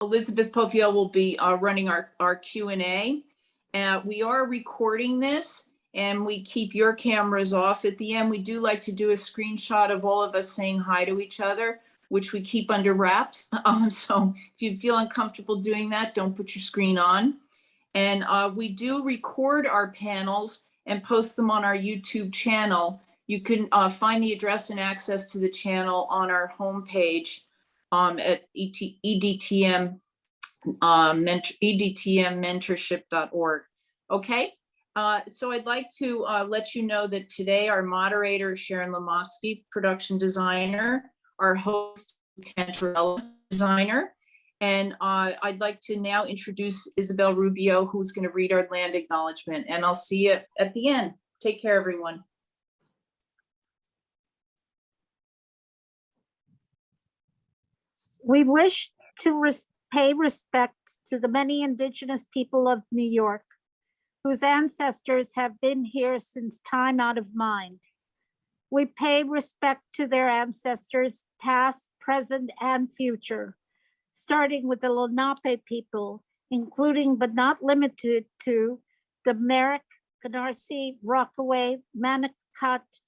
Elizabeth Popiel will be running our Q&A. We are recording this, and we keep your cameras off at the end. We do like to do a screenshot of all of us saying hi to each other, which we keep under wraps. So if you feel uncomfortable doing that, don't put your screen on. And we do record our panels and post them on our YouTube channel. You can find the address and access to the channel on our homepage at EDTM, edtmmentorship.org. Okay, so I'd like to let you know that today our moderator is Sharon Lamofsky, production designer, our host, Cantarella, designer, and I'd like to now introduce Isabel Rubio, who's going to read our land acknowledgement, and I'll see you at the end. Take care, everyone. We wish to pay respect to the many Indigenous people of New York, whose ancestors have been here since time out of mind. We pay respect to their ancestors, past, present, and future, starting with the Lenape people, including but not limited to the Merrick, Canarsie, Rockaway, Manicat,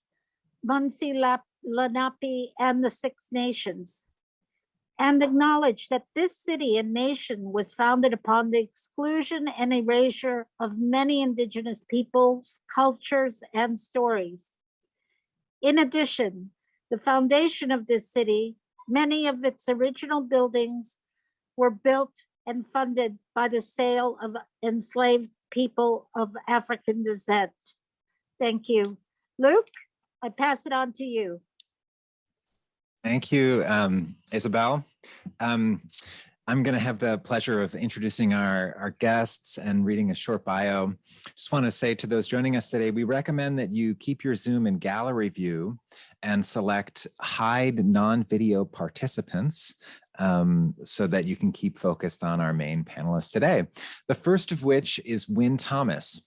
Munsee, Lenape, and the Six Nations, and acknowledge that this city and nation was founded upon the exclusion and erasure of many Indigenous peoples, cultures, and stories. In addition, the foundation of this city, many of its original buildings were built and funded by the sale of enslaved people of African descent. Thank you. Luke, I pass it on to you. Thank you, Isabel. I'm going to have the pleasure of introducing our guests and reading a short bio. Just want to say to those joining us today, we recommend that you keep your Zoom in gallery view and select hide non-video participants so that you can keep focused on our main panelists today. The first of which is Wynn Thomas.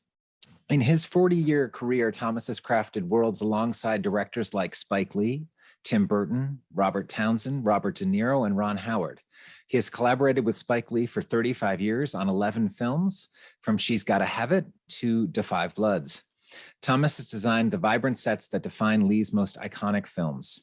In his 40-year career, Thomas has crafted worlds alongside directors like Spike Lee, Tim Burton, Robert Townsend, Robert De Niro, and Ron Howard. He has collaborated with Spike Lee for 35 years on 11 films, from She's Gotta Have It to Da 5 Bloods. Thomas has designed the vibrant sets that define Lee's most iconic films.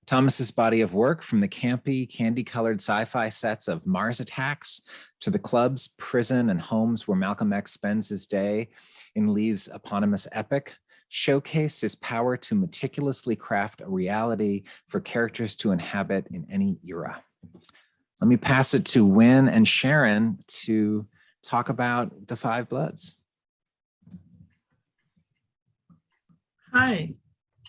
Thomas's body of work, from the campy, candy-colored sci-fi sets of Mars Attacks to the clubs, prison, and homes where Malcolm X spends his day in Lee's eponymous epic, showcase his power to meticulously craft a reality for characters to inhabit in any era. Let me pass it to Wynn and Sharon to talk about Da 5 Bloods. Hi.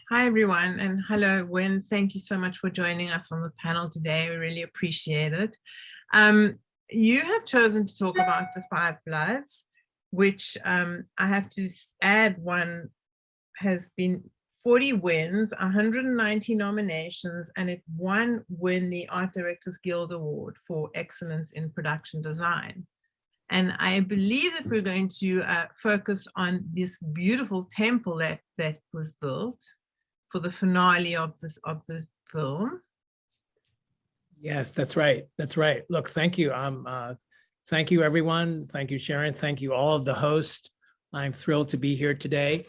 Hi, everyone, and hello, Wynn. Thank you so much for joining us on the panel today. We really appreciate it. You have chosen to talk about Da 5 Bloods, which I have to add, one has been 40 wins, 190 nominations, and it won the Art Directors Guild Award for Excellence in Production Design. And I believe that we're going to focus on this beautiful temple that was built for the finale of the film. Yes, that's right. That's right. Look, thank you. Thank you, everyone. Thank you, Sharon. Thank you, all of the hosts. I'm thrilled to be here today.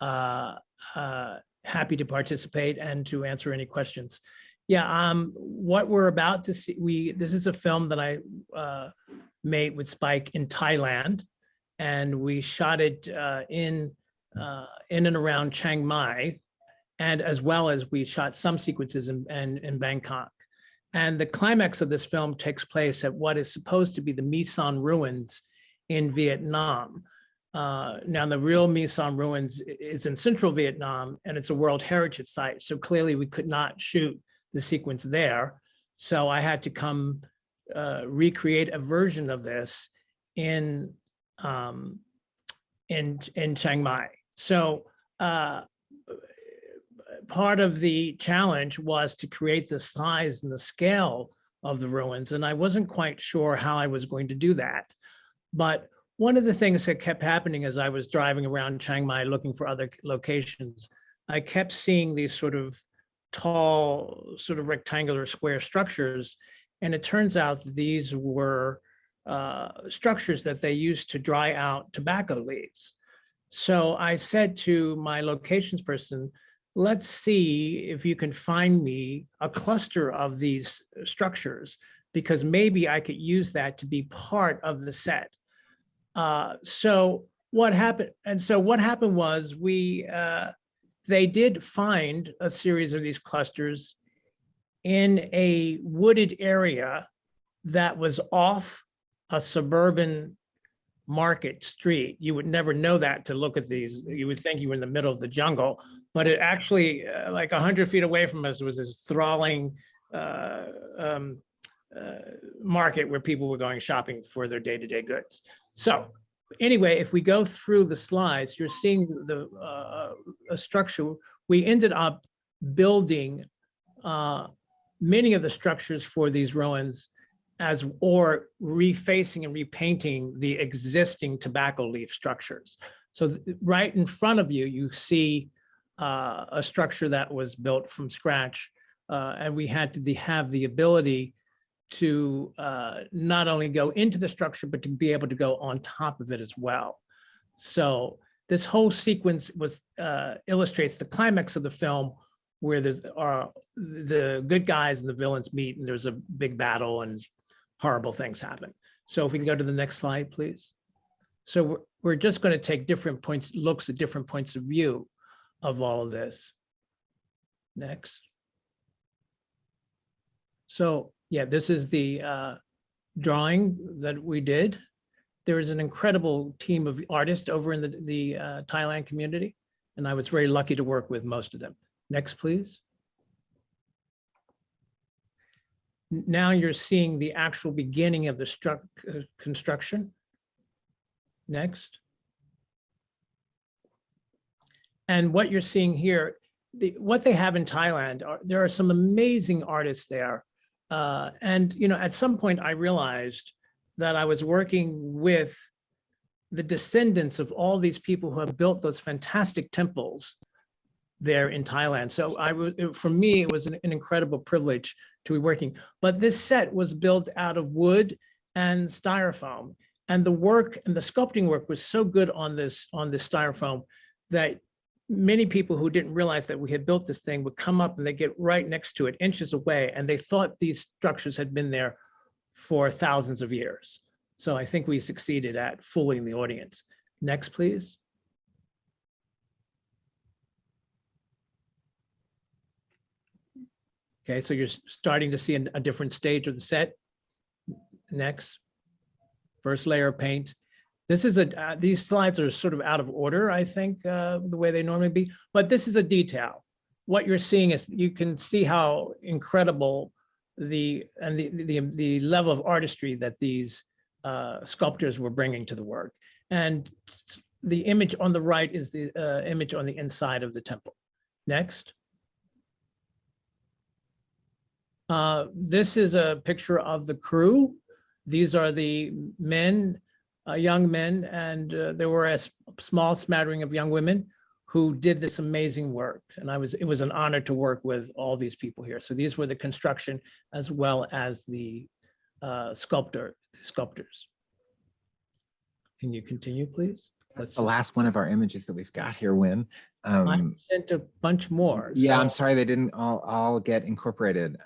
Happy to participate and to answer any questions. Yeah, what we're about to see, this is a film that I made with Spike in Thailand, and we shot it in and around Chiang Mai, and as well as we shot some sequences in Bangkok. And the climax of this film takes place at what is supposed to be the My Son ruins in Vietnam. Now, the real My Son ruins is in central Vietnam, and it's a World Heritage Site. So clearly we could not shoot the sequence there. So I had to come recreate a version of this in Chiang Mai. So part of the challenge was to create the size and the scale of the ruins, and I wasn't quite sure how I was going to do that. But one of the things that kept happening as I was driving around Chiang Mai looking for other locations, I kept seeing these sort of tall, sort of rectangular square structures. And it turns out that these were structures that they used to dry out tobacco leaves. So I said to my locations person, let's see if you can find me a cluster of these structures, because maybe I could use that to be part of the set. So what happened? And so what happened was they did find a series of these clusters in a wooded area that was off a suburban market street. You would never know that to look at these. You would think you were in the middle of the jungle, but it actually, like 100 feet away from us, was this thralling market where people were going shopping for their day-to-day goods. So anyway, if we go through the slides, you're seeing a structure. We ended up building many of the structures for these ruins or refacing and repainting the existing tobacco leaf structures. So right in front of you, you see a structure that was built from scratch, and we had to have the ability to not only go into the structure, but to be able to go on top of it as well. So this whole sequence illustrates the climax of the film, where the good guys and the villains meet, and there's a big battle and horrible things happen. So if we can go to the next slide, please. So we're just going to take looks at different points of view of all of this. Next. So yeah, this is the drawing that we did. There is an incredible team of artists over in the Thailand community, and I was very lucky to work with most of them. Next, please. Now you're seeing the actual beginning of the construction. Next. And what you're seeing here, what they have in Thailand, there are some amazing artists there. And at some point I realized that I was working with the descendants of all these people who have built those fantastic temples there in Thailand. So for me, it was an incredible privilege to be working. But this set was built out of wood and styrofoam. And the work and the sculpting work was so good on this styrofoam that many people who didn't realize that we had built this thing would come up and they get right next to it, inches away, and they thought these structures had been there for thousands of years. So I think we succeeded at fooling the audience. Next, please. Okay, so you're starting to see a different stage of the set. Next. First layer of paint. This is these slides are sort of out of order, I think, the way they normally be, but this is a detail. What you're seeing is, you can see how incredible the level of artistry that these sculptors were bringing to the work. And the image on the right is the image on the inside of the temple. Next. This is a picture of the crew. These are the men, young men, and there were a small smattering of young women who did this amazing work. And it was an honor to work with all these people here. So these were the construction as well as the sculptors. Can you continue, please? That's the last one of our images that we've got here, Wynn. I sent a bunch more. Yeah, so. I'm sorry they didn't all get incorporated.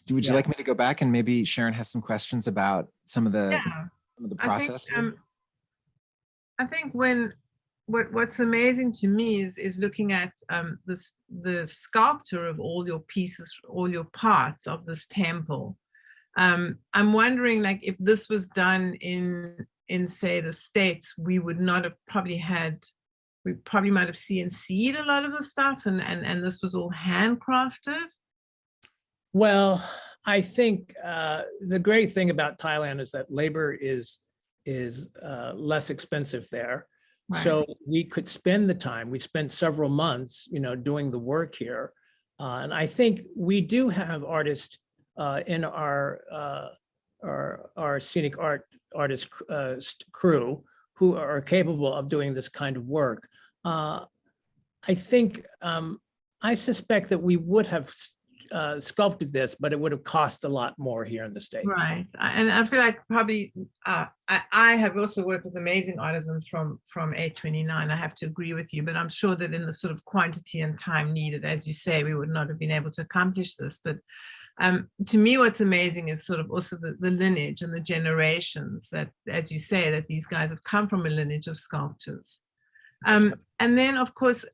Would you like me to go back, and maybe Sharon has some questions about some of the process? I think what's amazing to me is looking at the sculpture of all your pieces, all your parts of this temple. I'm wondering, like, if this was done in say the States, we would not have we probably might have CNC'd a lot of the stuff, and this was all handcrafted. Well, I think the great thing about Thailand is that labor is less expensive there. Right. So we could spend the time. We spent several months, doing the work here, and I think we do have artists in our scenic artist crew who are capable of doing this kind of work. I think I suspect that we would have sculpted this, but it would have cost a lot more here in the States. Right. And I feel like probably I have also worked with amazing artisans from 829. I have to agree with you, but I'm sure that in the sort of quantity and time needed, as you say, we would not have been able to accomplish this. But to me, what's amazing is sort of also the lineage and the generations that, as you say, that these guys have come from a lineage of sculptors. And then, of course,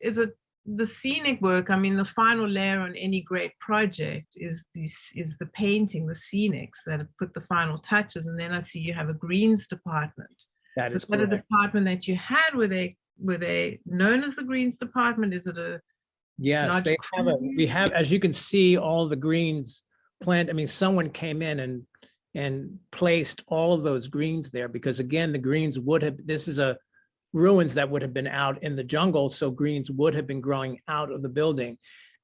the scenic work. I mean, the final layer on any great project is the painting, the scenics that have put the final touches. And then I see you have a greens department. That is correct. correct. A department that you had were they known as the greens department? Is it a Yes, they have we have, as you can see, all the greens plant. I mean, someone came in and placed all of those greens there because, again, the greens would have, this is a ruins that would have been out in the jungle, so greens would have been growing out of the building.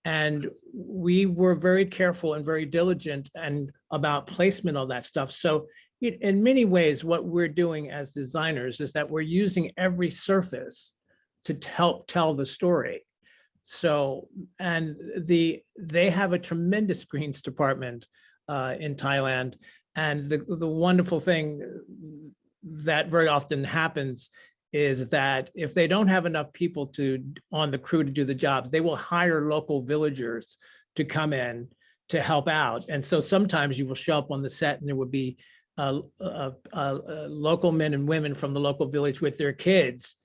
And we were very careful and very diligent and about placement of that stuff. So in many ways, what we're doing as designers is that we're using every surface to help tell the story. So, and they have a tremendous greens department in Thailand. And the wonderful thing that very often happens is that if they don't have enough people on the crew to do the jobs, they will hire local villagers to come in to help out. And so sometimes you will show up on the set and there would be local men and women from the local village with their kids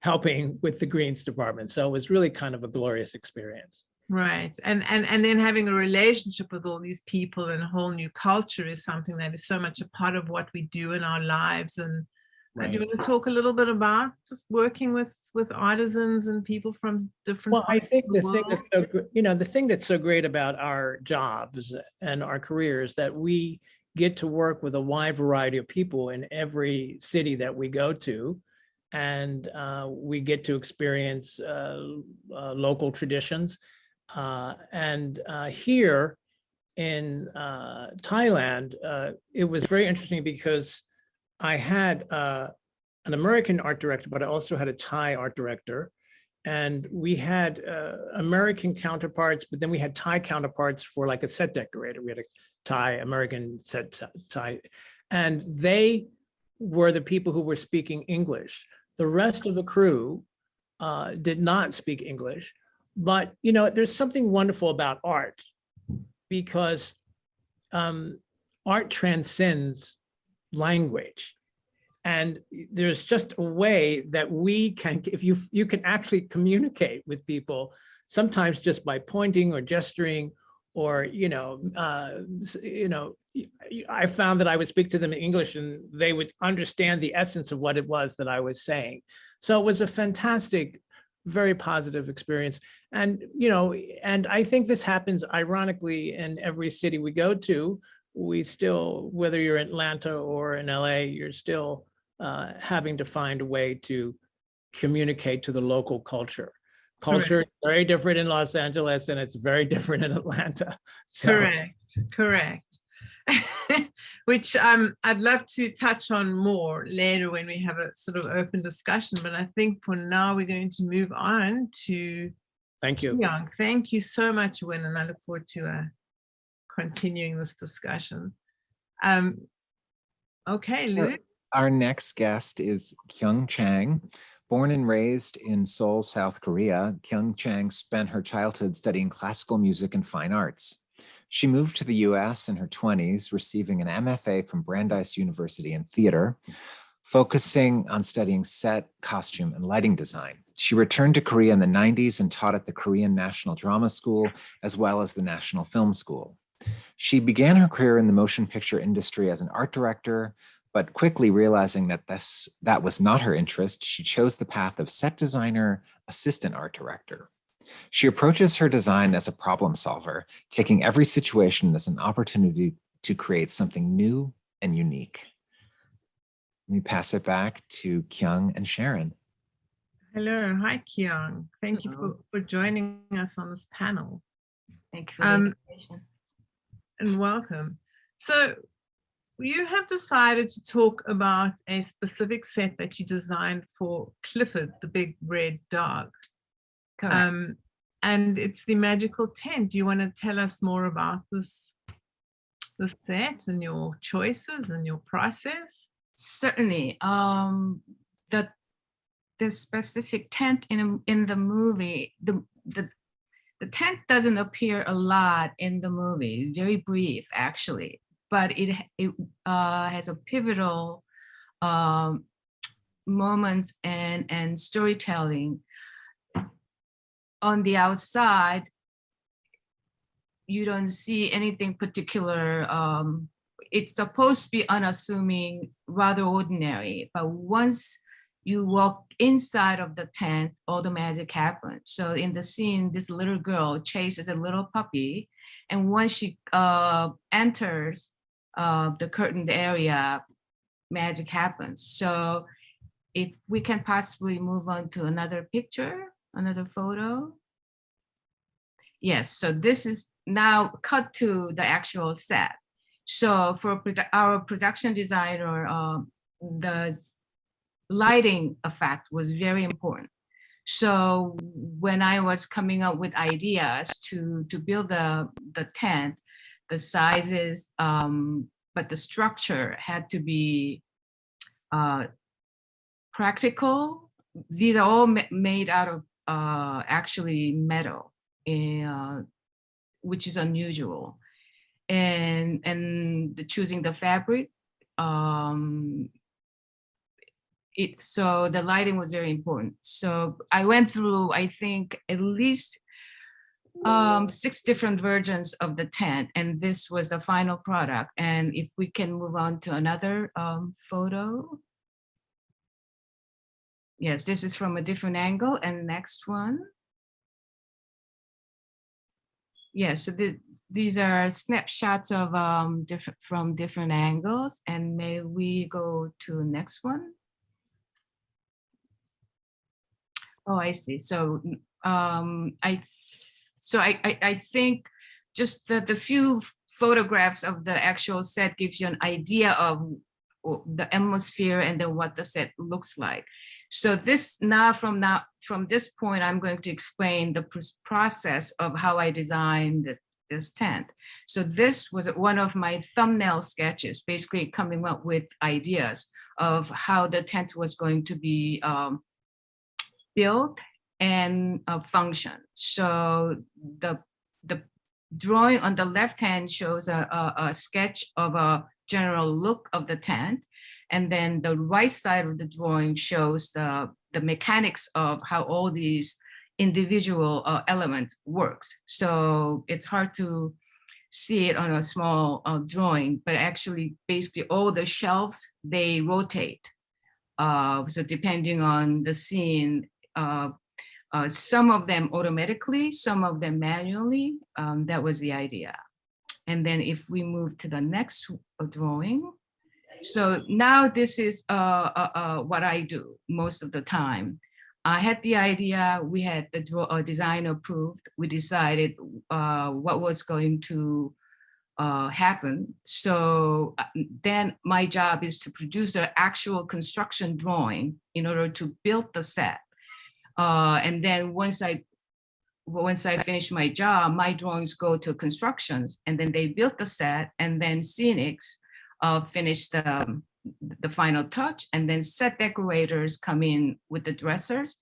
helping with the greens department. So it was really kind of a glorious experience. Right. And then having a relationship with all these people and a whole new culture is something that is so much a part of what we do in our lives. And Right. do you want to talk a little bit about just working with artisans and people from different Well, I think the thing world? that's the thing that's so great about our jobs and our careers that we get to work with a wide variety of people in every city that we go to. And we get to experience local traditions. And here in Thailand, it was very interesting because I had an American art director, but I also had a Thai art director. And we had American counterparts, but then we had Thai counterparts for like a set decorator. We had a Thai, American set Thai, and they were the people who were speaking English. The rest of the crew did not speak English, but there's something wonderful about art because art transcends language. And there's just a way that we can, if you can actually communicate with people, sometimes just by pointing or gesturing, or I found that I would speak to them in English and they would understand the essence of what it was that I was saying. So it was a fantastic, very positive experience. And and I think this happens ironically in every city we go to. We still, whether you're in Atlanta or in LA, you're still having to find a way to communicate to the local culture. Culture is very different in Los Angeles and it's very different in Atlanta. So. Correct. Which I'd love to touch on more later when we have a sort of open discussion, but I think for now we're going to move on to Thank you. Kyung. Thank you so much, Wynn, and I look forward to continuing this discussion. Okay, Luke. Our next guest is Kyung Chang. Born and raised in Seoul, South Korea, Kyung Chang spent her childhood studying classical music and fine arts. She moved to the US in her 20s, receiving an MFA from Brandeis University in theater, focusing on studying set, costume, and lighting design. She returned to Korea in the 90s and taught at the Korean National Drama School, as well as the National Film School. She began her career in the motion picture industry as an art director, but quickly realizing that that was not her interest, she chose the path of set designer, assistant art director. She approaches her design as a problem solver, taking every situation as an opportunity to create something new and unique. Let me pass it back to Kyung and Sharon. Hello, hi Kyung. Thank you for joining us on this panel. Thank you for the invitation. And welcome. So you have decided to talk about a specific set that you designed for Clifford, the big red dog. Correct. and it's the magical tent. Do you want to tell us more about this set and your choices and your process? Certainly. The specific tent in the movie, the tent doesn't appear a lot in the movie, very brief actually, but it has a pivotal moments and storytelling. On the outside, you don't see anything particular. It's supposed to be unassuming, rather ordinary, but once you walk inside of the tent, all the magic happens. So in the scene, this little girl chases a little puppy, and once she enters the curtained area, magic happens. So if we can possibly move on to another picture, another photo. Yes, so this is now cut to the actual set. So for our production designer, the lighting effect was very important. So when I was coming up with ideas to build the tent, the sizes, but the structure had to be practical. These are all made out of actually metal, which is unusual. And choosing the fabric, so the lighting was very important. So I went through, I think, at least 6 different versions of the tent, and this was the final product. And if we can move on to another photo. Yes, this is from a different angle. And next one. Yes, so these are snapshots of from different angles. And may we go to the next one? Oh, I see. So I think just the few photographs of the actual set gives you an idea of the atmosphere and then what the set looks like. So from this point, I'm going to explain the process of how I designed this tent. So this was one of my thumbnail sketches, basically coming up with ideas of how the tent was going to be built and function. So the drawing on the left hand shows a sketch of a general look of the tent. And then the right side of the drawing shows the mechanics of how all these individual elements works. So it's hard to see it on a small drawing, but actually basically all the shelves, they rotate. So depending on the scene, some of them automatically, some of them manually. That was the idea. And then if we move to the next drawing. So now this is what I do most of the time. I had the idea, we had the design approved, we decided what was going to happen. So then my job is to produce an actual construction drawing in order to build the set. And then once I finish my job, my drawings go to constructions, and then they build the set, and then Scenics finish the final touch, and then set decorators come in with the dressers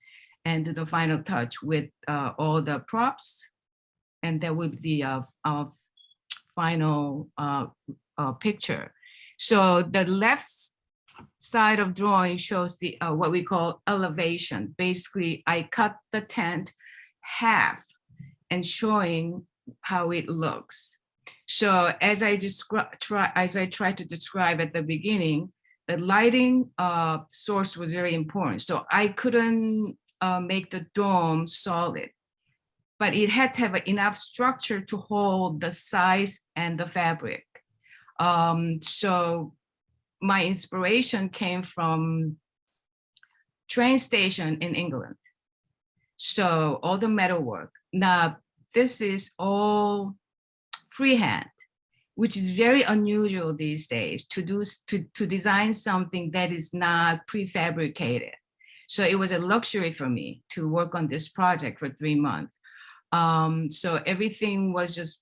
and do the final touch with all the props, and that would be a final picture. So the left side of drawing shows the what we call elevation. Basically, I cut the tent half and showing how it looks. So as I try to describe at the beginning, the lighting source was very important. So I couldn't make the dome solid, but it had to have enough structure to hold the size and the fabric. So my inspiration came from train station in England. So all the metalwork. Now, this is all freehand, which is very unusual these days to design something that is not prefabricated. So it was a luxury for me to work on this project for 3 months. So everything was just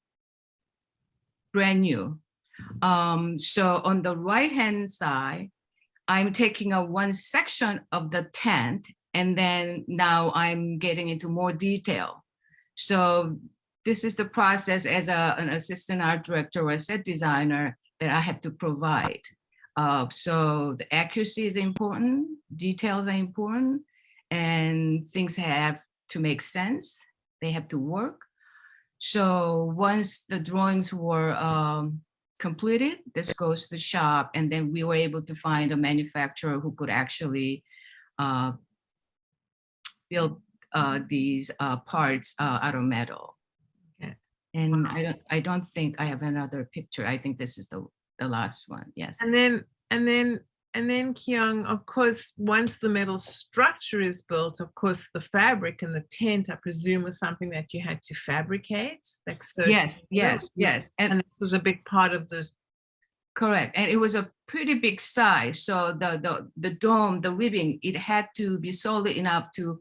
brand new. So on the right-hand side, I'm taking a one section of the tent, and then now I'm getting into more detail. So this is the process as an assistant art director or a set designer that I have to provide. So the accuracy is important, details are important, and things have to make sense. They have to work. So once the drawings were completed, this goes to the shop, and then we were able to find a manufacturer who could actually build these parts out of metal. Okay. And Wow. I don't think I have another picture. I think this is the last one. Yes. And then Kyung, of course, once the metal structure is built, of course, the fabric and the tent, I presume, was something that you had to fabricate. Like Yes. And this was a big part of the. Correct. And it was a pretty big size. So the dome, the ribbing, it had to be solid enough to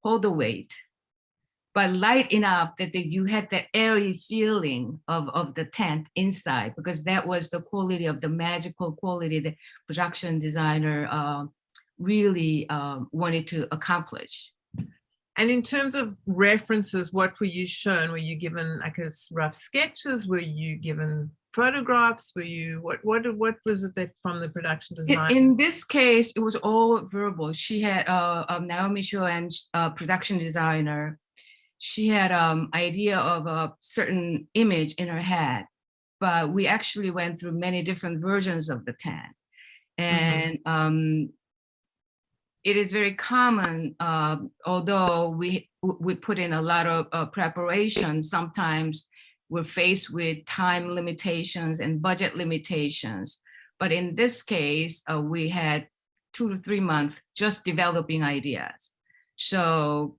hold the weight, but light enough that you had that airy feeling of the tent inside, because that was the quality of the magical quality that production designer really wanted to accomplish. And in terms of references, what were you shown? Were you given, I guess, rough sketches? Were you given photographs? Were you, what was it that from the production design? In this case, it was all verbal. She had Naomi Cho, and production designer. She had idea of a certain image in her head, but we actually went through many different versions of the tent. And it is very common, although we put in a lot of preparation, sometimes we're faced with time limitations and budget limitations. But in this case, we had 2 to 3 months just developing ideas. So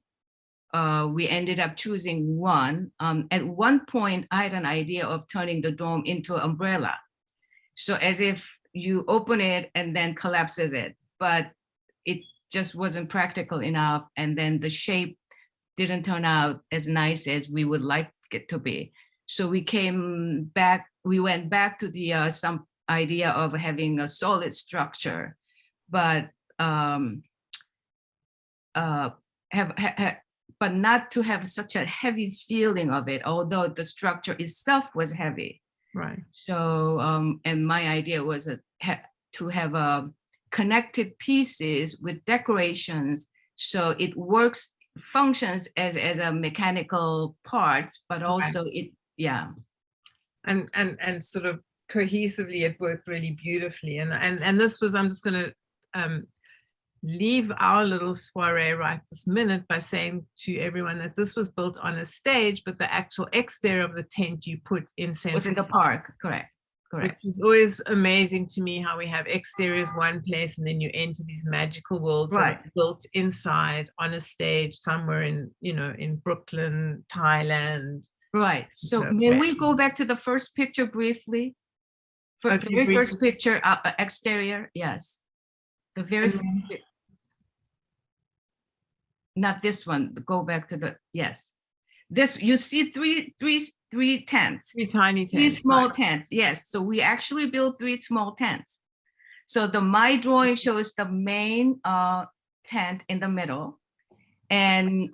we ended up choosing one. At one point, I had an idea of turning the dome into an umbrella. So as if you open it and then collapses it, but it just wasn't practical enough. And then the shape didn't turn out as nice as we would like it to be. So we went back to the some idea of having a solid structure, but but not to have such a heavy feeling of it, although the structure itself was heavy. Right. So, and my idea was to have connected pieces with decorations, so it functions as a mechanical parts, but also right. Yeah. And sort of cohesively, it worked really beautifully. And this was, I'm just going to leave our little soiree right this minute by saying to everyone that this was built on a stage, but the actual exterior of the tent you put in Central Within the park, correct. Which is always amazing to me, how we have exteriors one place and then you enter these magical worlds that are built inside on a stage somewhere in, in Brooklyn, Thailand. Right. So may we go back to the first picture briefly? The very first picture, exterior, yes. The very first picture. Not this one, go back to the, yes. This, you see three tents. 3 tiny tents. 3 small tents, yes. So we actually built 3 small tents. So my drawing shows the main tent in the middle. And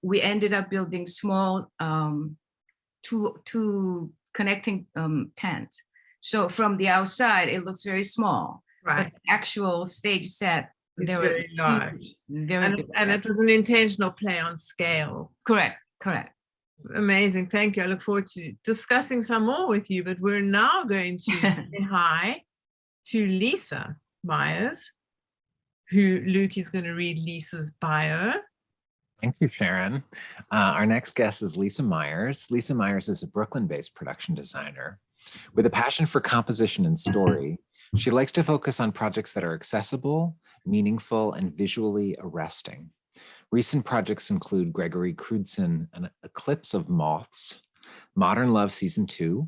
we ended up building small two connecting tents. So from the outside, it looks very small. Right. But the actual stage set, it's very large. And it was an intentional play on scale. Correct. Amazing. Thank you. I look forward to discussing some more with you, but we're now going to say hi to Lisa Myers, who Luke is going to read Lisa's bio. Thank you, Sharon. Our next guest is Lisa Myers. Lisa Myers is a Brooklyn-based production designer. With a passion for composition and story, she likes to focus on projects that are accessible, meaningful, and visually arresting. Recent projects include Gregory Crewdson, An Eclipse of Moths, Modern Love Season 2,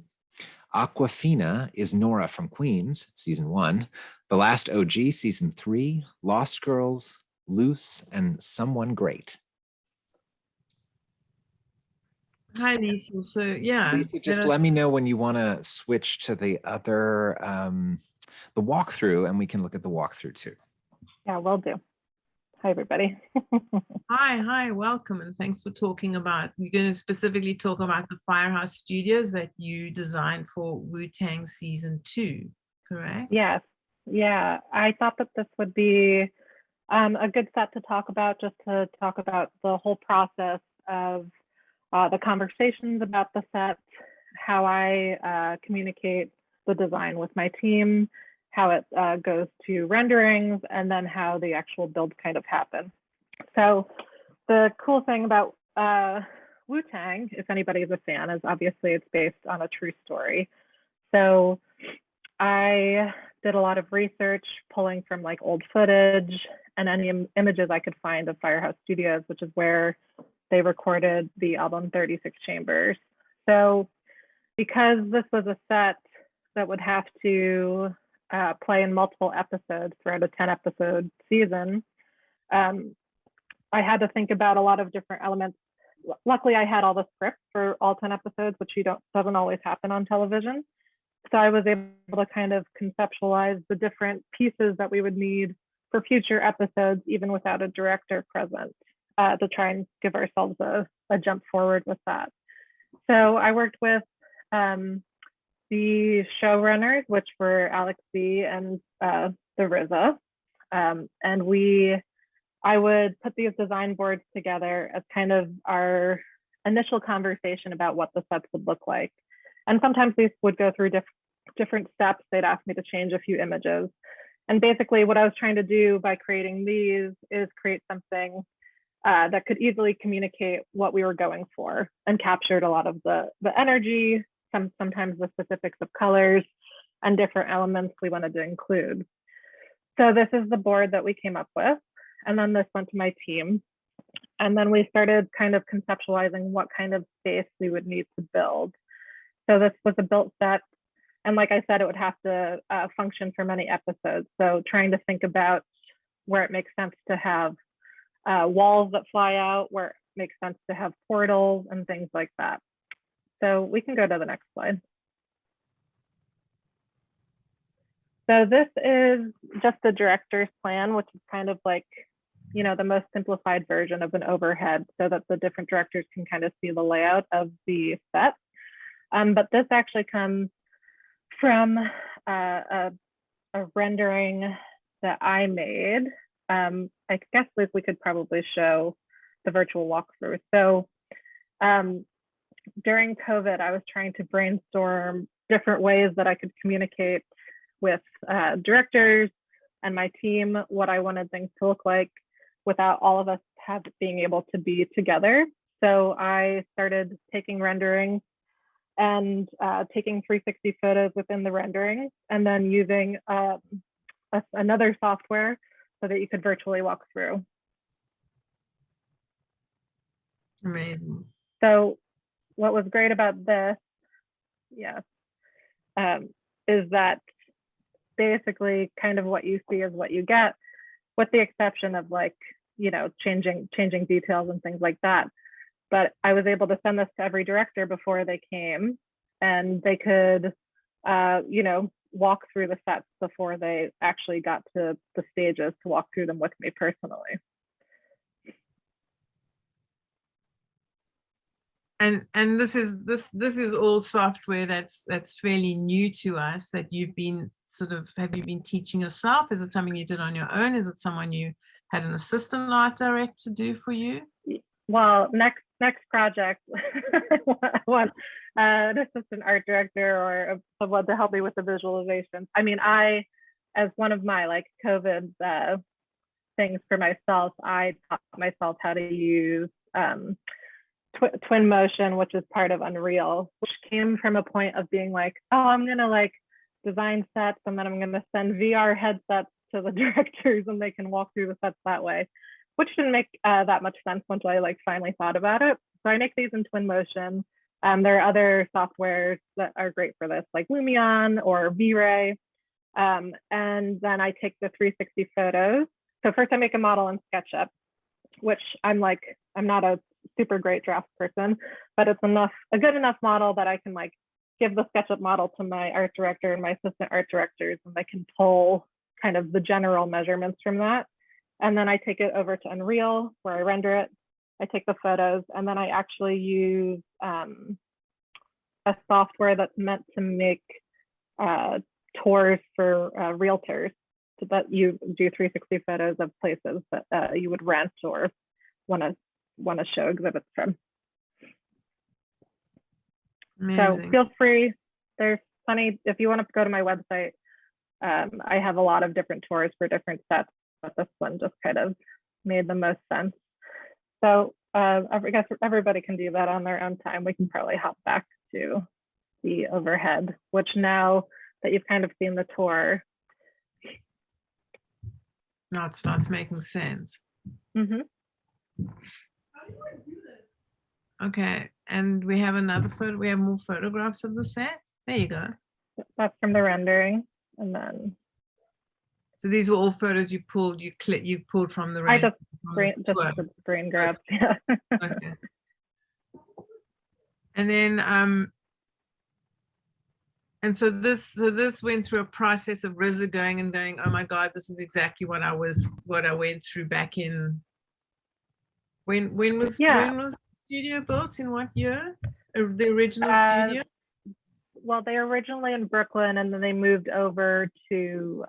Aquafina is Nora from Queens, Season 1, The Last OG, Season 3, Lost Girls, Loose, and Someone Great. Hi, Lisa. So yeah, Lisa, just let me know when you want to switch to the other, the walkthrough, and we can look at the walkthrough too. Yeah, will do. Hi, everybody. Hi, welcome, and thanks for talking about. You're going to specifically talk about the Firehouse Studios that you designed for Wu-Tang Season 2, correct? Yes. Yeah, I thought that this would be a good set to talk about, just to talk about the whole process of the conversations about the set, how I communicate the design with my team, how it goes to renderings, and then how the actual build kind of happens. So the cool thing about Wu-Tang, if anybody's a fan, is obviously it's based on a true story. So I did a lot of research, pulling from like old footage and any images I could find of Firehouse Studios, which is where they recorded the album 36 Chambers. So because this was a set that would have to play in multiple episodes throughout a 10-episode season, I had to think about a lot of different elements. Luckily, I had all the scripts for all 10 episodes, which doesn't always happen on television. So I was able to kind of conceptualize the different pieces that we would need for future episodes, even without a director present, to try and give ourselves a jump forward with that. So I worked with the showrunners, which were Alex B. and the RZA. And I would put these design boards together as kind of our initial conversation about what the sets would look like. And sometimes these would go through different steps. They'd ask me to change a few images. And basically what I was trying to do by creating these is create something that could easily communicate what we were going for and captured a lot of the energy, sometimes the specifics of colors and different elements we wanted to include. So this is the board that we came up with. And then this went to my team. And then we started kind of conceptualizing what kind of space we would need to build. So this was a built set. And like I said, it would have to function for many episodes. So trying to think about where it makes sense to have walls that fly out, where it makes sense to have portals and things like that. So we can go to the next slide. So this is just the director's plan, which is kind of like, the most simplified version of an overhead so that the different directors can kind of see the layout of the set. But this actually comes from a rendering that I made. I guess we could probably show the virtual walkthrough. So during COVID, I was trying to brainstorm different ways that I could communicate with directors and my team what I wanted things to look like without all of us being able to be together. So I started taking renderings and taking 360 photos within the rendering, and then using another software so that you could virtually walk through. Amazing. So what was great about this, is that basically kind of what you see is what you get, with the exception of like, changing details and things like that. But I was able to send this to every director before they came, and they could, walk through the sets before they actually got to the stages to walk through them with me personally. And this is all software that's fairly new to us, that you've been have you been teaching yourself? Is it something you did on your own? Is it someone you had an assistant art director do for you? Well, next project, I want an assistant art director or someone to help me with the visualization. I mean, as one of my like COVID things for myself, I taught myself how to use twin motion, which is part of Unreal, which came from a point of being like, oh, I'm gonna like design sets and then I'm gonna send VR headsets to the directors and they can walk through the sets that way, which didn't make that much sense once I like finally thought about it. So I make these in twin motion. There are other softwares that are great for this, like Lumion or V-Ray. And then I take the 360 photos. So first I make a model in SketchUp, which I'm not a super great draft person, but it's a good enough model that I can like give the SketchUp model to my art director and my assistant art directors, and they can pull kind of the general measurements from that. And then I take it over to Unreal where I render it. I take the photos, and then I actually use a software that's meant to make tours for realtors, so that you do 360 photos of places that you would rent or want to show exhibits from. Amazing. So feel free. There's plenty. If you want to go to my website, I have a lot of different tours for different sets, but this one just kind of made the most sense. So I guess everybody can do that on their own time. We can probably hop back to the overhead, which now that you've kind of seen the tour. Now it starts making sense. Mm-hmm. Okay, and we have another photo. We have more photographs of the set. There you go. That's from the rendering, and then. So these were all photos you pulled. You pulled from the. I just tour. screen grabbed. Yeah. Okay. And then and so this went through a process of RZA going and going, oh my God, this is exactly what I went through back in. When was the studio built? In what year? The original studio? Well, they were originally in Brooklyn, and then they moved over to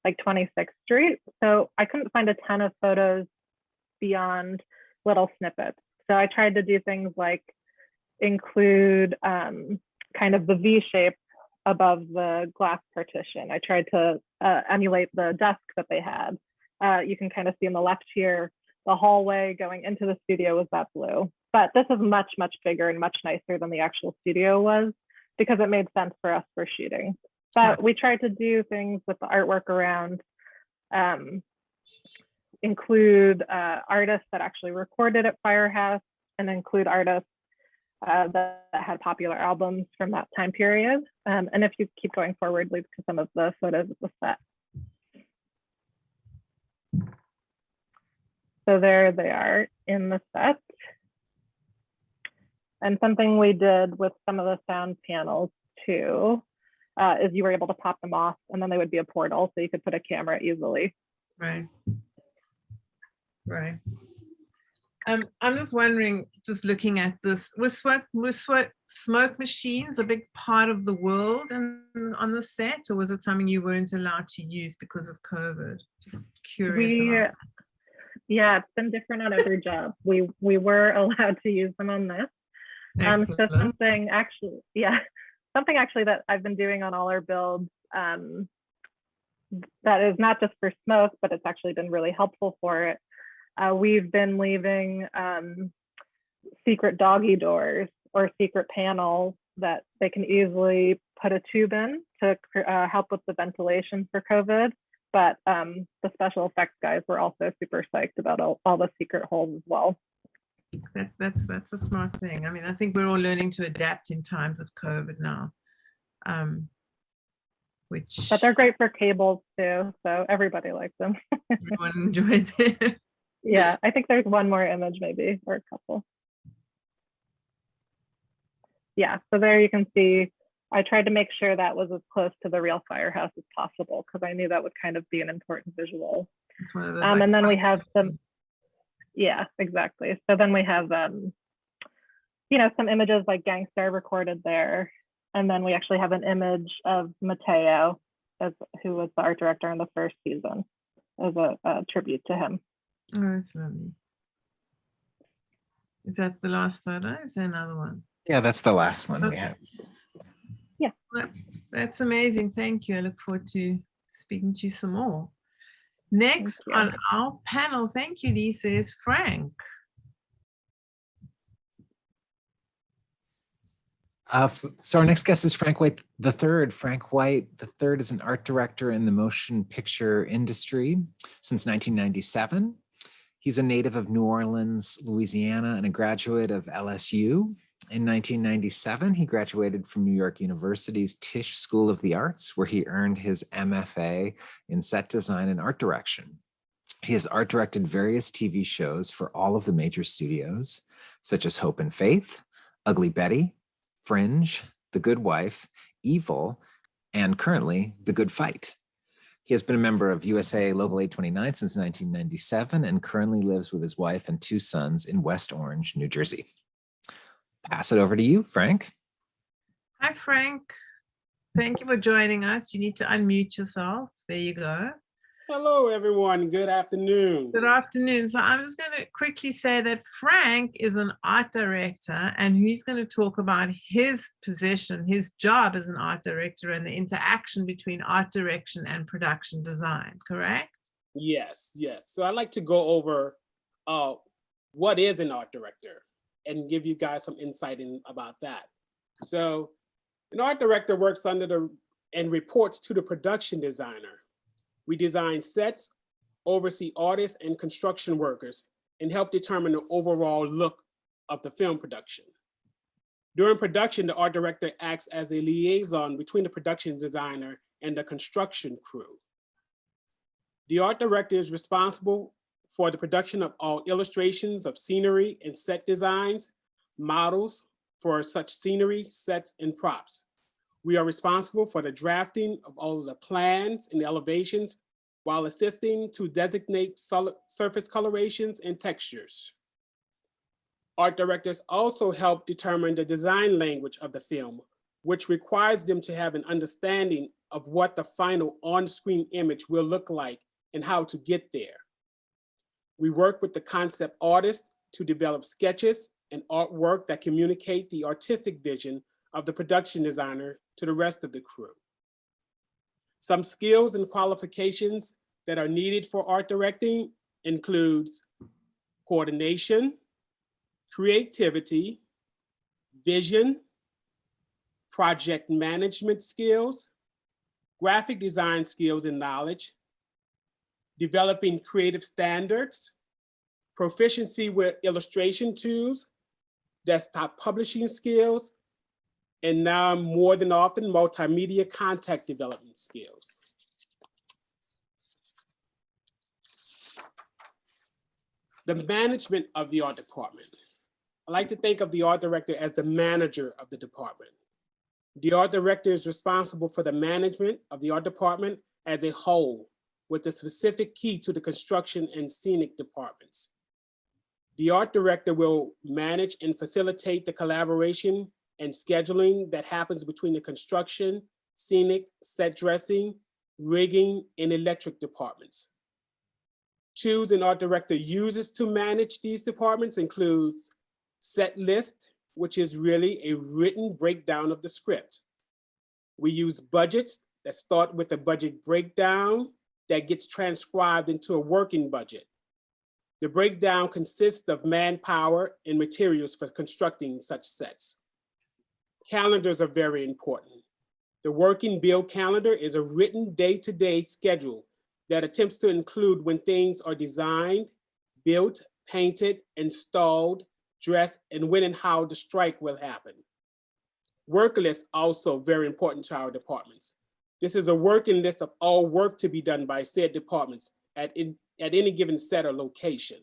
like 26th Street. So I couldn't find a ton of photos beyond little snippets. So I tried to do things like include kind of the V shape above the glass partition. I tried to emulate the desk that they had. You can kind of see on the left here, the hallway going into the studio was that blue. But this is much, much bigger and much nicer than the actual studio was, because it made sense for us for shooting. But we tried to do things with the artwork around, include artists that actually recorded at Firehouse, and include artists that had popular albums from that time period. And if you keep going forward, lead to some of the photos of the set. So there they are in the set. And something we did with some of the sound panels too, is you were able to pop them off, and then they would be a portal, so you could put a camera easily. Right. Right. I'm just wondering, just looking at this, was smoke machines a big part of the world on the set, or was it something you weren't allowed to use because of COVID? Just curious. Yeah, it's been different on every job. We were allowed to use them on this. So something actually that I've been doing on all our builds, that is not just for smoke, but it's actually been really helpful for it. We've been leaving secret doggy doors or secret panels that they can easily put a tube in to help with the ventilation for COVID. But the special effects guys were also super psyched about all the secret holes as well. That's a smart thing. I mean, I think we're all learning to adapt in times of COVID now. But they're great for cables too, so everybody likes them. Everyone enjoys it. Yeah, I think there's one more image maybe, or a couple. Yeah, so there you can see, I tried to make sure that was as close to the real Firehouse as possible, because I knew that would kind of be an important visual. It's one of those, and then we have some, yeah, exactly. So then we have, some images like Gangstar recorded there. And then we actually have an image of Mateo, who was the art director in the first season, as a tribute to him. Oh, that's lovely. Is that the last photo? Is there another one? Yeah, that's the last one we have. Yeah. That's amazing. Thank you. I look forward to speaking to you some more. Next on our panel, thank you, Lisa, is Frank. So our next guest is Frank White III. Frank White III is an art director in the motion picture industry since 1997. He's a native of New Orleans, Louisiana, and a graduate of LSU. In 1997, he graduated from New York University's Tisch School of the Arts, where he earned his MFA in set design and art direction. He has art directed various TV shows for all of the major studios, such as Hope and Faith, Ugly Betty, Fringe, The Good Wife, Evil, and currently The Good Fight. He has been a member of USA Local 829 since 1997 and currently lives with his wife and 2 sons in West Orange, New Jersey. Pass it over to you, Frank. Hi, Frank. Thank you for joining us. You need to unmute yourself. There you go. Hello, everyone. Good afternoon. Good afternoon. So I'm just going to quickly say that Frank is an art director, and he's going to talk about his position, his job as an art director, and the interaction between art direction and production design, correct? Yes, yes. So I'd like to go over what is an art director and give you guys some insight about that. So an art director works under and reports to the production designer. We design sets, oversee artists and construction workers, and help determine the overall look of the film production. During production, the art director acts as a liaison between the production designer and the construction crew. The art director is responsible for the production of all illustrations of scenery and set designs, models for such scenery, sets, and props. We are responsible for the drafting of all of the plans and elevations while assisting to designate surface colorations and textures. Art directors also help determine the design language of the film, which requires them to have an understanding of what the final on-screen image will look like and how to get there. We work with the concept artist to develop sketches and artwork that communicate the artistic vision of the production designer to the rest of the crew. Some skills and qualifications that are needed for art directing includes coordination, creativity, vision, project management skills, graphic design skills and knowledge, developing creative standards, proficiency with illustration tools, desktop publishing skills, and now more than often, multimedia content development skills. The management of the art department. I like to think of the art director as the manager of the department. The art director is responsible for the management of the art department as a whole, with a specific key to the construction and scenic departments. The art director will manage and facilitate the collaboration and scheduling that happens between the construction, scenic, set dressing, rigging, and electric departments. Tools an art director uses to manage these departments includes set list, which is really a written breakdown of the script. We use budgets that start with a budget breakdown that gets transcribed into a working budget. The breakdown consists of manpower and materials for constructing such sets. Calendars are very important. The working build calendar is a written day-to-day schedule that attempts to include when things are designed, built, painted, installed, dressed, and when and how the strike will happen. Work list also very important to our departments. This is a working list of all work to be done by said departments at any given set or location.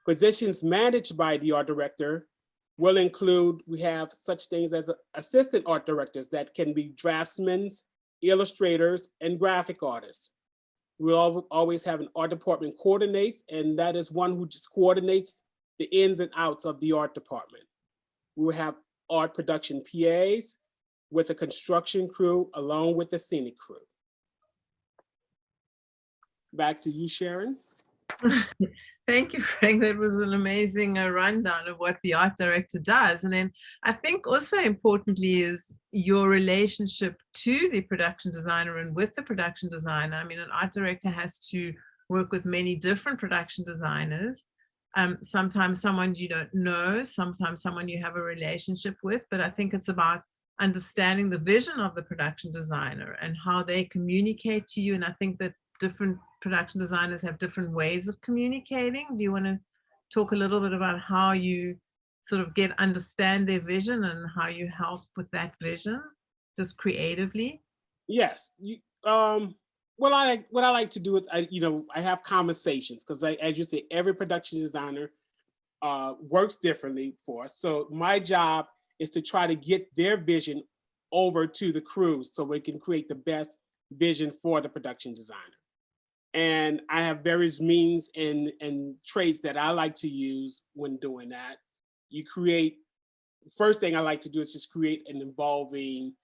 Positions managed by the art director will include, we have such things as assistant art directors that can be draftsmen, illustrators, and graphic artists. We'll always have an art department coordinates, and that is one who just coordinates the ins and outs of the art department. We will have art production PAs with the construction crew along with the scenic crew. Back to you, Sharon. Thank you, Frank. That was an amazing rundown of what the art director does. And then I think also importantly is your relationship to the production designer and with the production designer. I mean, an art director has to work with many different production designers. Sometimes someone you don't know, sometimes someone you have a relationship with, but I think it's about understanding the vision of the production designer and how they communicate to you. And I think that different production designers have different ways of communicating. Do you want to talk a little bit about how you sort of understand their vision and how you help with that vision, just creatively? Yes. what I like to do is I have conversations because as you say, every production designer works differently for us. So my job is to try to get their vision over to the crew so we can create the best vision for the production designer. And I have various means and traits that I like to use when doing that. First thing I like to do is just create an involving,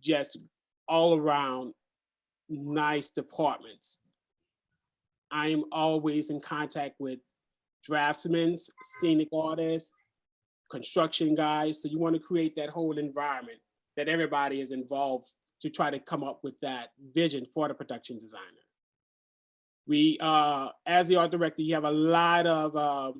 just all around nice departments. I am always in contact with draftsmen, scenic artists, construction guys. So you want to create that whole environment that everybody is involved to try to come up with that vision for the production designer. We, as the art director, you have a lot of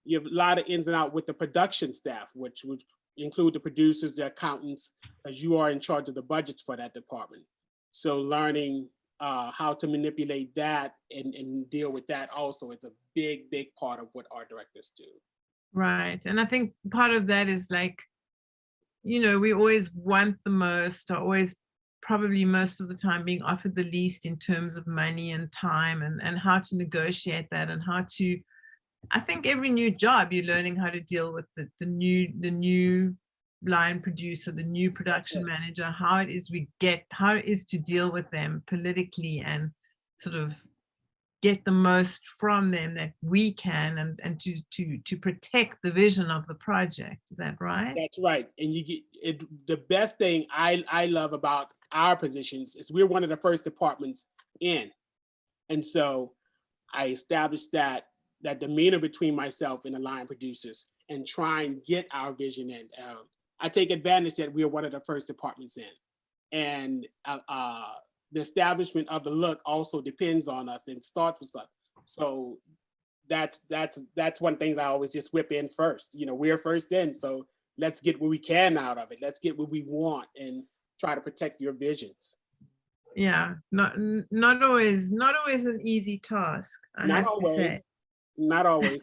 ins and outs with the production staff, which would include the producers, the accountants, as you are in charge of the budgets for that department. So learning how to manipulate that and deal with that also is a big, big part of what art directors do. Right. And I think part of that is like, we always want the most, or always probably most of the time being offered the least in terms of money and time, and how to negotiate that, and how to, I think every new job you're learning how to deal with the new line producer, the new production manager, how it is to deal with them politically and sort of get the most from them that we can, and to protect the vision of the project. Is that right? That's right. And you get it. The best thing I love about our positions is we're one of the first departments in. And so I established that demeanor between myself and the line producers and try and get our vision in. I take advantage that we are one of the first departments in. And the establishment of the look also depends on us and starts with us. So that's one thing I always just whip in first. We're first in, so let's get what we can out of it. Let's get what we want and try to protect your visions. Yeah, not always an easy task, I have to say. Not always,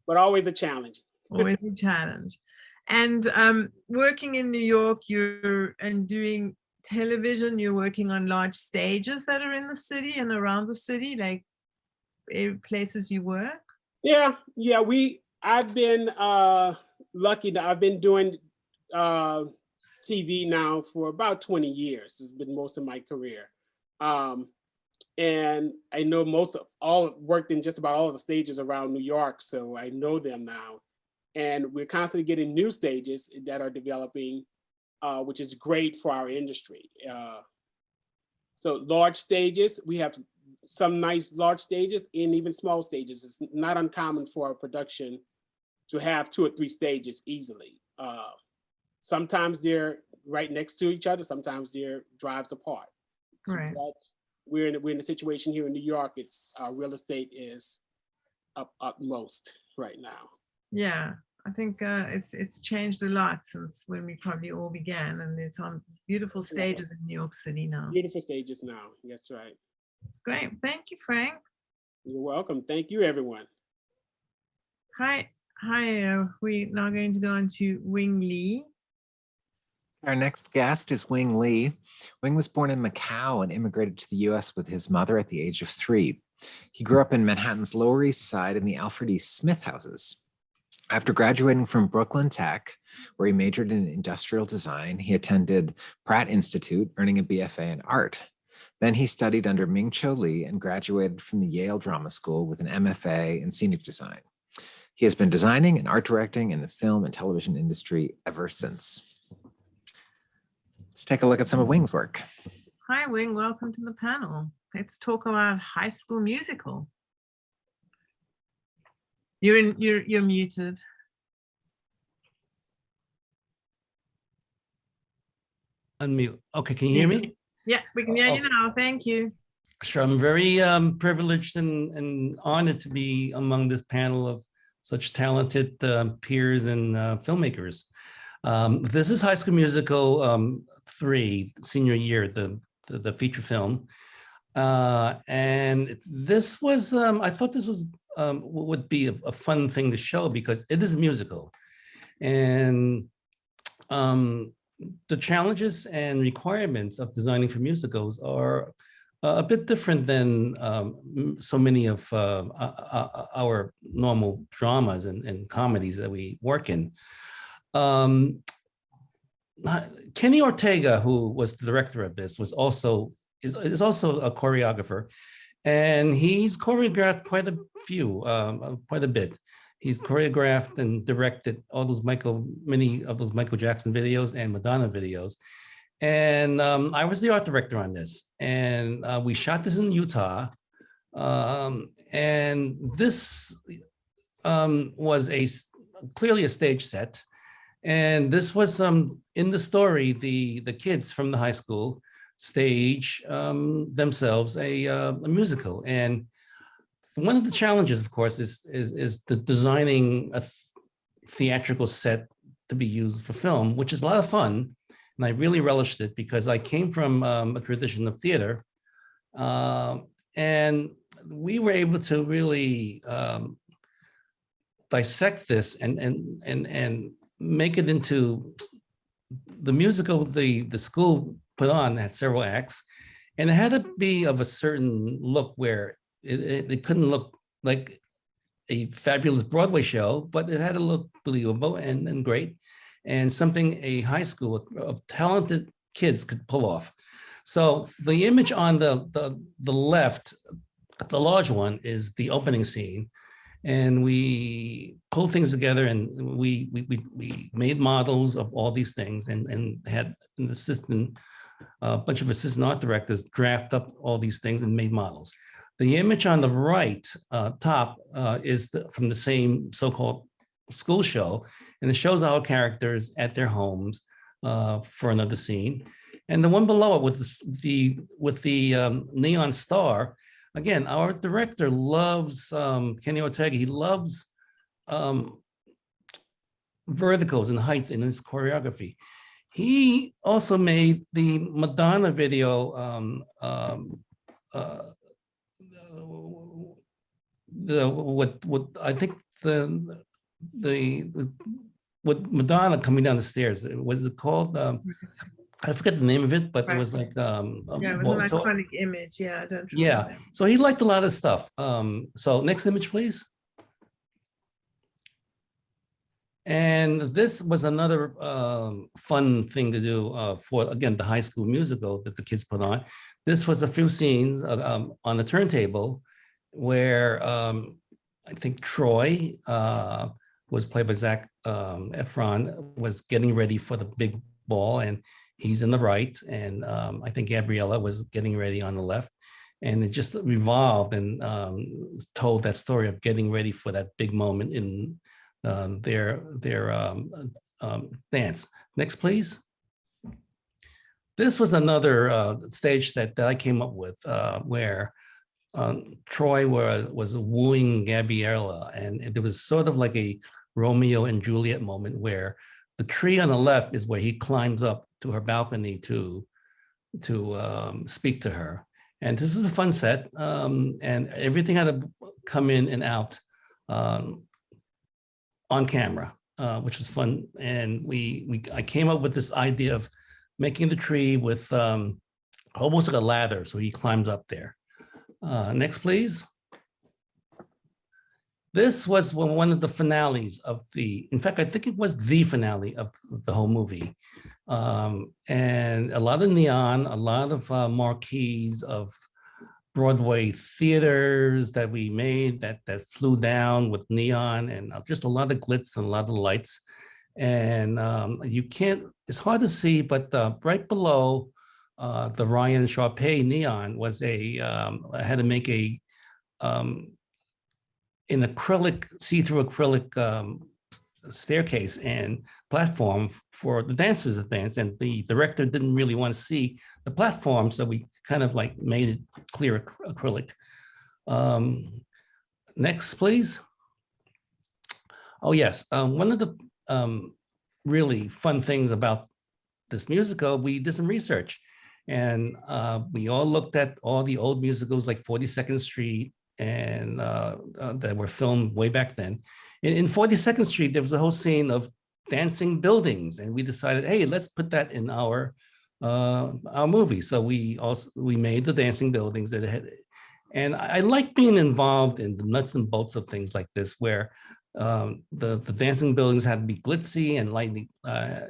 but always a challenge. Always a challenge. And working in New York, and doing television, you're working on large stages that are in the city and around the city, like places you work? Yeah. I've been lucky that I've been doing TV now for about 20 years. It's been most of my career. And I know worked in just about all of the stages around New York, so I know them now. And we're constantly getting new stages that are developing, which is great for our industry. So large stages, we have some nice large stages and even small stages. It's not uncommon for a production to have 2 or 3 stages easily. Sometimes they're right next to each other, sometimes they're drives apart. So right. We're in a situation here in New York, it's real estate is upmost right now. Yeah, I think it's changed a lot since when we probably all began, and there's some beautiful stages in New York City now. Beautiful stages now, that's right. Great, thank you, Frank. You're welcome, thank you, everyone. Hi, we're now going to go on to Wing Lee. Our next guest is Wing Lee. Wing was born in Macau and immigrated to the US with his mother at the age of 3. He grew up in Manhattan's Lower East Side in the Alfred E. Smith houses. After graduating from Brooklyn Tech, where he majored in industrial design, he attended Pratt Institute, earning a BFA in art. Then he studied under Ming Cho Lee and graduated from the Yale Drama School with an MFA in scenic design. He has been designing and art directing in the film and television industry ever since. Let's take a look at some of Wing's work. Hi, Wing. Welcome to the panel. Let's talk about High School Musical. You're muted. Unmute. Okay, can you hear me? Yeah, we can hear you now. Thank you. Sure. I'm very privileged and honored to be among this panel of such talented peers and filmmakers. This is High School Musical 3, senior year, the feature film. And this was, I thought this was would be a fun thing to show because it is a musical. And the challenges and requirements of designing for musicals are a bit different than so many of our normal dramas and comedies that we work in. Kenny Ortega, who was the director of this, is also a choreographer, and he's choreographed quite a bit. He's choreographed and directed all those many of those Michael Jackson videos and Madonna videos. And I was the art director on this, and we shot this in Utah. And this was clearly a stage set. And this was in the story, the kids from the high school stage themselves a musical. And one of the challenges, of course, is the designing a theatrical set to be used for film, which is a lot of fun. And I really relished it because I came from a tradition of theater. And we were able to really dissect this and make it into the musical the school put on. Had several acts, and it had to be of a certain look where it couldn't look like a fabulous Broadway show, but it had to look believable and great, and something a high school of talented kids could pull off. So the image on the left, the large one, is the opening scene. And we pulled things together, and we made models of all these things, and had a bunch of assistant art directors draft up all these things and made models. The image on the right top is from the same so-called school show, and it shows our characters at their homes for another scene. And the one below it with the neon star. Again, our director loves Kenny Ortega. He loves verticals and heights in his choreography. He also made the Madonna video, what Madonna coming down the stairs. What is it called? I forget the name of it, but it was like yeah, it was an iconic image. Yeah, I don't yeah. So he liked a lot of stuff. So next image, please. And this was another fun thing to do for, again, the high school musical that the kids put on. This was a few scenes on the turntable where I think Troy was played by Zac Efron, was getting ready for the big ball, and he's in the right, and I think Gabriella was getting ready on the left, and it just revolved and told that story of getting ready for that big moment in their dance. Next, please. This was another stage set that I came up with where Troy was wooing Gabriella, and it was sort of like a Romeo and Juliet moment where the tree on the left is where he climbs up to her balcony to speak to her. And this is a fun set, and everything had to come in and out on camera, which was fun. And I came up with this idea of making the tree with almost like a ladder, so he climbs up there. Next, please. This was one of the finales of in fact, I think it was the finale of the whole movie. And a lot of neon, a lot of marquees of Broadway theaters that we made that flew down with neon, and just a lot of glitz and a lot of lights. And it's hard to see, but right below the Ryan Sharpay neon was I had to make an acrylic, see-through acrylic staircase and platform for the dancers to dance, and the director didn't really want to see the platform, so we kind of like made it clear acrylic. Next, please. Oh yes, one of the really fun things about this musical, we did some research, and we all looked at all the old musicals like 42nd Street and that were filmed way back then. In 42nd Street, there was a whole scene of dancing buildings, and we decided, hey, let's put that in our our movie. So we made the dancing buildings that had, and I like being involved in the nuts and bolts of things like this, where the dancing buildings had to be glitzy and lightning.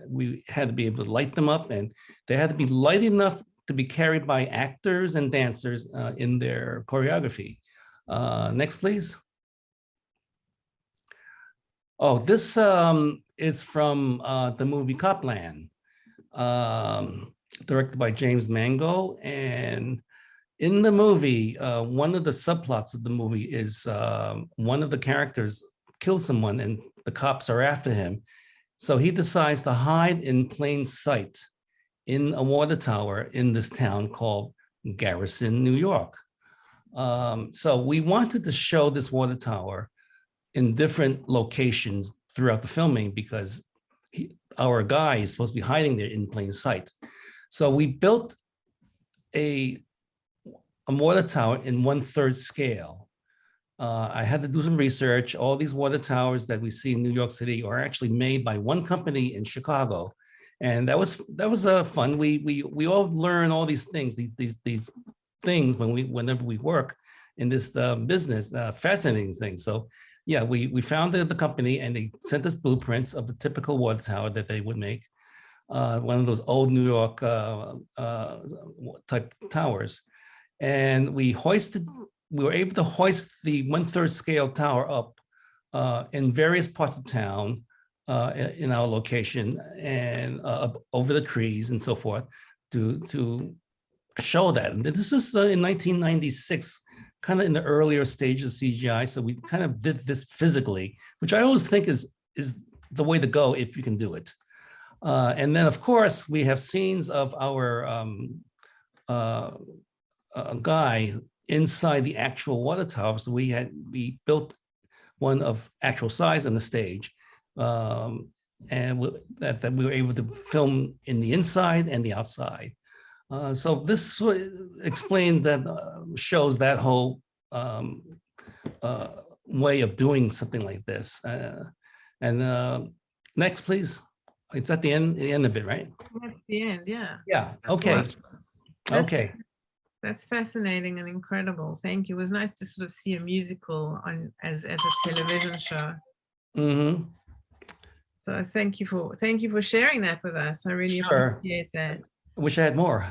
We had to be able to light them up, and they had to be light enough to be carried by actors and dancers in their choreography. Next, please. Oh, this is from the movie Copland, directed by James Mango. And in the movie, one of the subplots of the movie is one of the characters kills someone and the cops are after him. So he decides to hide in plain sight in a water tower in this town called Garrison, New York. So we wanted to show this water tower in different locations throughout the filming because our guy is supposed to be hiding there in plain sight. So we built a water tower in 1/3 scale. I had to do some research. All these water towers that we see in New York City are actually made by one company in Chicago. And that was fun. We all learn all these things, these things whenever we work in this business, fascinating things. So yeah, we founded the company and they sent us blueprints of the typical water tower that they would make. One of those old New York type towers. And we were able to hoist the 1/3 scale tower up in various parts of town in our location and over the trees and so forth to show that. And this was in 1996, kind of in the earlier stages of CGI. So we kind of did this physically, which I always think is the way to go if you can do it. And then, of course, we have scenes of our guy inside the actual water tower. So we built one of actual size on the stage, and that we were able to film in the inside and the outside. So this explained that, shows that whole way of doing something like this. And next, please. It's at the end of it, right? That's the end, yeah. Yeah, okay. Okay. That's fascinating and incredible. Thank you. It was nice to sort of see a musical as a television show. Mm-hmm. So thank you for sharing that with us. I really appreciate that. I wish I had more.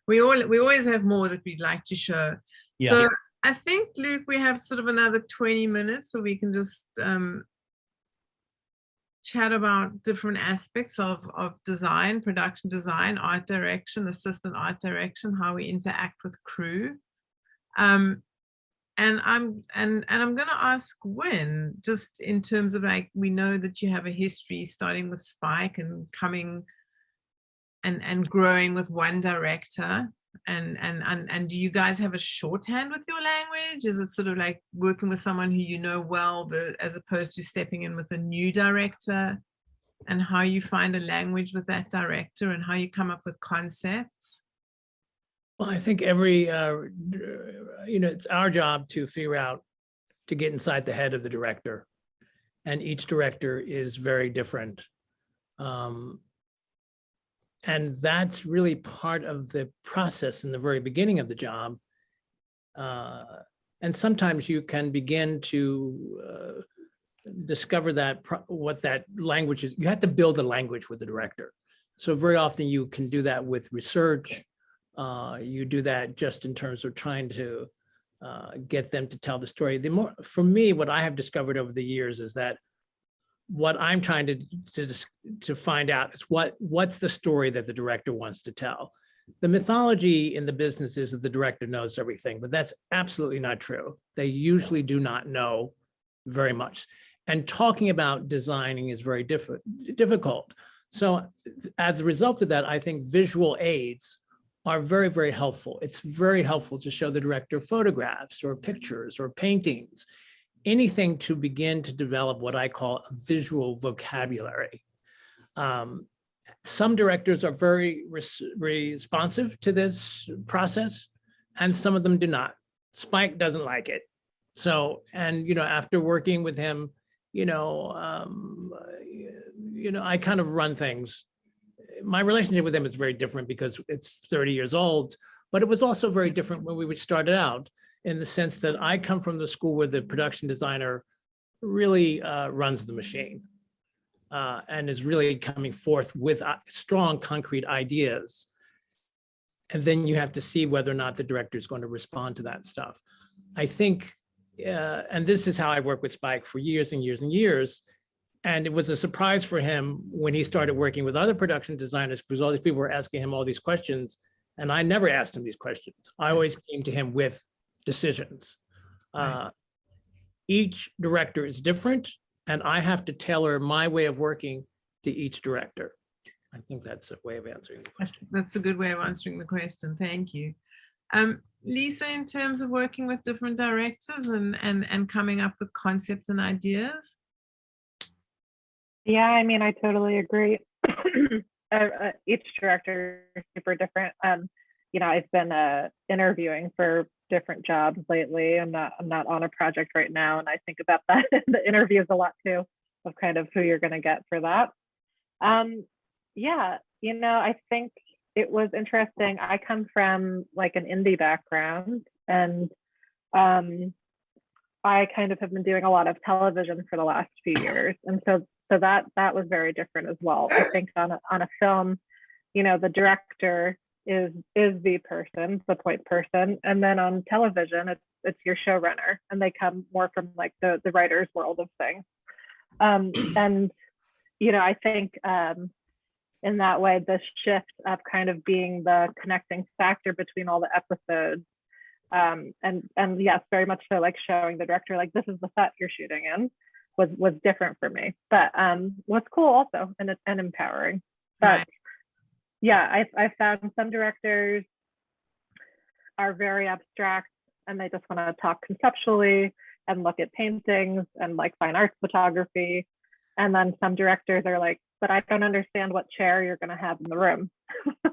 we always have more that we'd like to show. Yeah. So I think, Luke, we have sort of another 20 minutes where we can just chat about different aspects of design, production design, art direction, assistant art direction, how we interact with crew. And I'm going to ask Wynn, just in terms of, like, we know that you have a history starting with Spike and coming and growing with one director. And do you guys have a shorthand with your language? Is it sort of like working with someone who you know well, but as opposed to stepping in with a new director, and how you find a language with that director and how you come up with concepts? Well, I think it's our job to figure out, to get inside the head of the director, and each director is very different. And that's really part of the process in the very beginning of the job. And sometimes you can begin to discover what that language is. You have to build a language with the director. So very often you can do that with research. You do that just in terms of trying to get them to tell the story. For me, what I have discovered over the years is that what I'm trying to find out is what's the story that the director wants to tell. The mythology in the business is that the director knows everything, but that's absolutely not true. They usually do not know very much. And talking about designing is very difficult. So as a result of that, I think visual aids are very, very helpful. It's very helpful to show the director photographs or pictures or paintings, anything to begin to develop what I call a visual vocabulary. Some directors are very responsive to this process, and some of them do not. Spike doesn't like it. So, and after working with him, I kind of run things my relationship with them is very different because it's 30 years old, but it was also very different when we started out, in the sense that I come from the school where the production designer really runs the machine and is really coming forth with strong, concrete ideas. And then you have to see whether or not the director is going to respond to that stuff. I think, and this is how I worked with Spike for years and years and years. And it was a surprise for him when he started working with other production designers, because all these people were asking him all these questions. And I never asked him these questions. I always came to him with decisions. Each director is different, and I have to tailor my way of working to each director. I think that's a way of answering the question. That's a good way of answering the question. Thank you. Lisa, in terms of working with different directors and coming up with concepts and ideas? Yeah, I mean, I totally agree. Each director is super different. You know, I've been interviewing for different jobs lately. I'm not on a project right now, and I think about that in the interviews a lot too, of kind of who you're going to get for that. Yeah, you know, I think it was interesting. I come from like an indie background, and I kind of have been doing a lot of television for the last few years, and so that was very different as well. I think on a film, you know, the director is the person, the point person, and then on television, it's your showrunner, and they come more from like the writer's world of things. And you know, I think in that way, the shift of kind of being the connecting factor between all the episodes, and yes, very much so, like showing the director like, this is the set you're shooting in, was different for me, but was cool also, and empowering. But Right. Yeah, I found some directors are very abstract, and they just want to talk conceptually and look at paintings and like fine arts photography. And then some directors are like, but I don't understand what chair you're going to have in the room.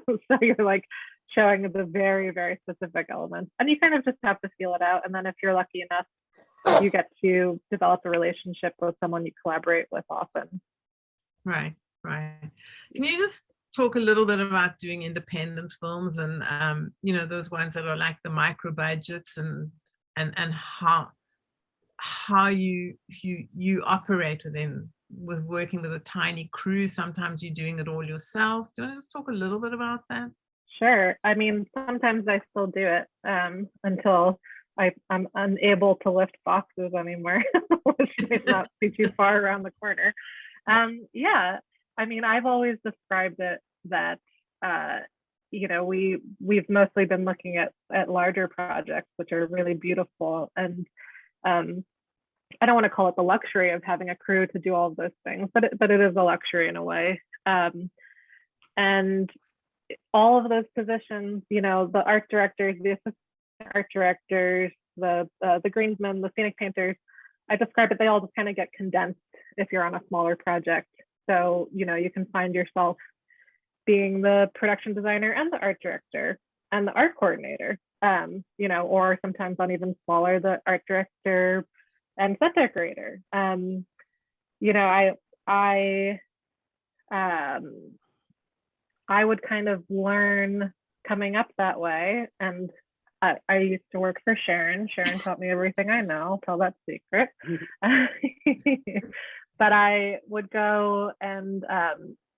So you're like showing the very, very specific elements, and you kind of just have to feel it out. And then if you're lucky enough, you get to develop a relationship with someone you collaborate with often. Right. Can you just talk a little bit about doing independent films and you know, those ones that are like the micro budgets, and how you operate with working with a tiny crew? Sometimes you're doing it all yourself. Do you want to just talk a little bit about that? Sure. I mean, sometimes I still do it until I'm unable to lift boxes anymore, which might not be too far around the corner. Yeah, I mean, I've always described it that you know, we've mostly been looking at larger projects, which are really beautiful, and I don't want to call it the luxury of having a crew to do all of those things, but it is a luxury in a way. And all of those positions, you know, the art directors, the assistant art directors, the greensmen, the scenic painters, I describe it, they all just kind of get condensed if you're on a smaller project. So, you know, you can find yourself being the production designer and the art director and the art coordinator, you know, or sometimes on even smaller, the art director and set decorator. You know, I would kind of learn coming up that way. And I used to work for Sharon. Sharon taught me everything I know. I'll tell that secret. But I would go and,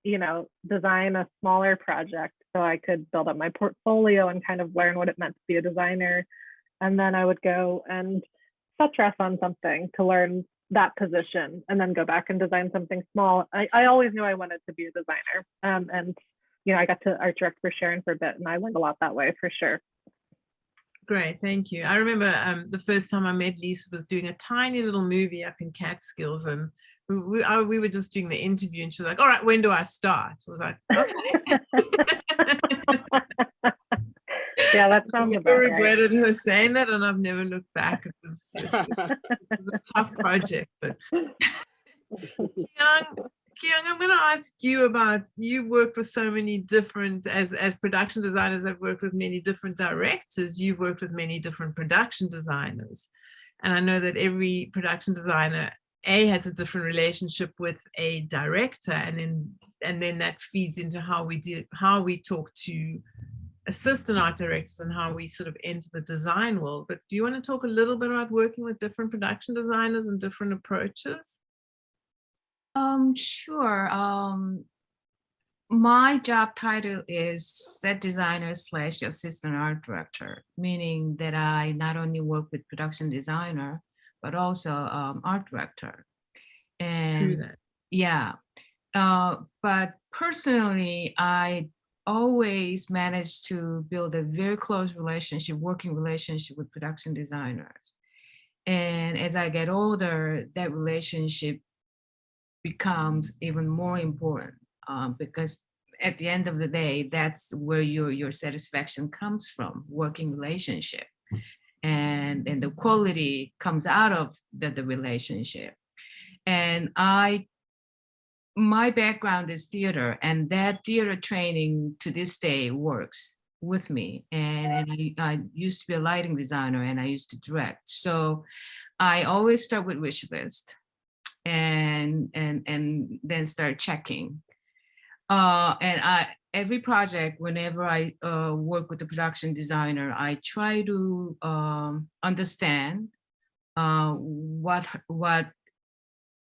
you know, design a smaller project so I could build up my portfolio and kind of learn what it meant to be a designer. And then I would go and set dress on something to learn that position, and then go back and design something small. I always knew I wanted to be a designer. And, you know, I got to art direct for Sharon for a bit, and I learned a lot that way for sure. Great, thank you. I remember the first time I met Lisa was doing a tiny little movie up in Catskills, and we were just doing the interview, and she was like, all right, when do I start? I was like, okay. Yeah, that sounds about I right. regretted her saying that, and I've never looked back. It was a tough project, but Kyung, I'm going to ask you about, you work with so many different, as production designers, I've worked with many different directors, you've worked with many different production designers. And I know that every production designer, has a different relationship with a director, and then and then that feeds into how we talk to assistant art directors and how we sort of enter the design world. But do you want to talk a little bit about working with different production designers and different approaches? Sure. My job title is set designer / assistant art director, meaning that I not only work with production designer, but also art director. And yeah, but personally, I always managed to build a very close relationship, working relationship with production designers. And as I get older, that relationship becomes even more important, because at the end of the day, that's where your satisfaction comes from, working relationship. And the quality comes out of the relationship. And my background is theater, and that theater training to this day works with me. And I used to be a lighting designer, and I used to direct. So I always start with wish list and then start checking. Every project, whenever I work with the production designer, I try to understand what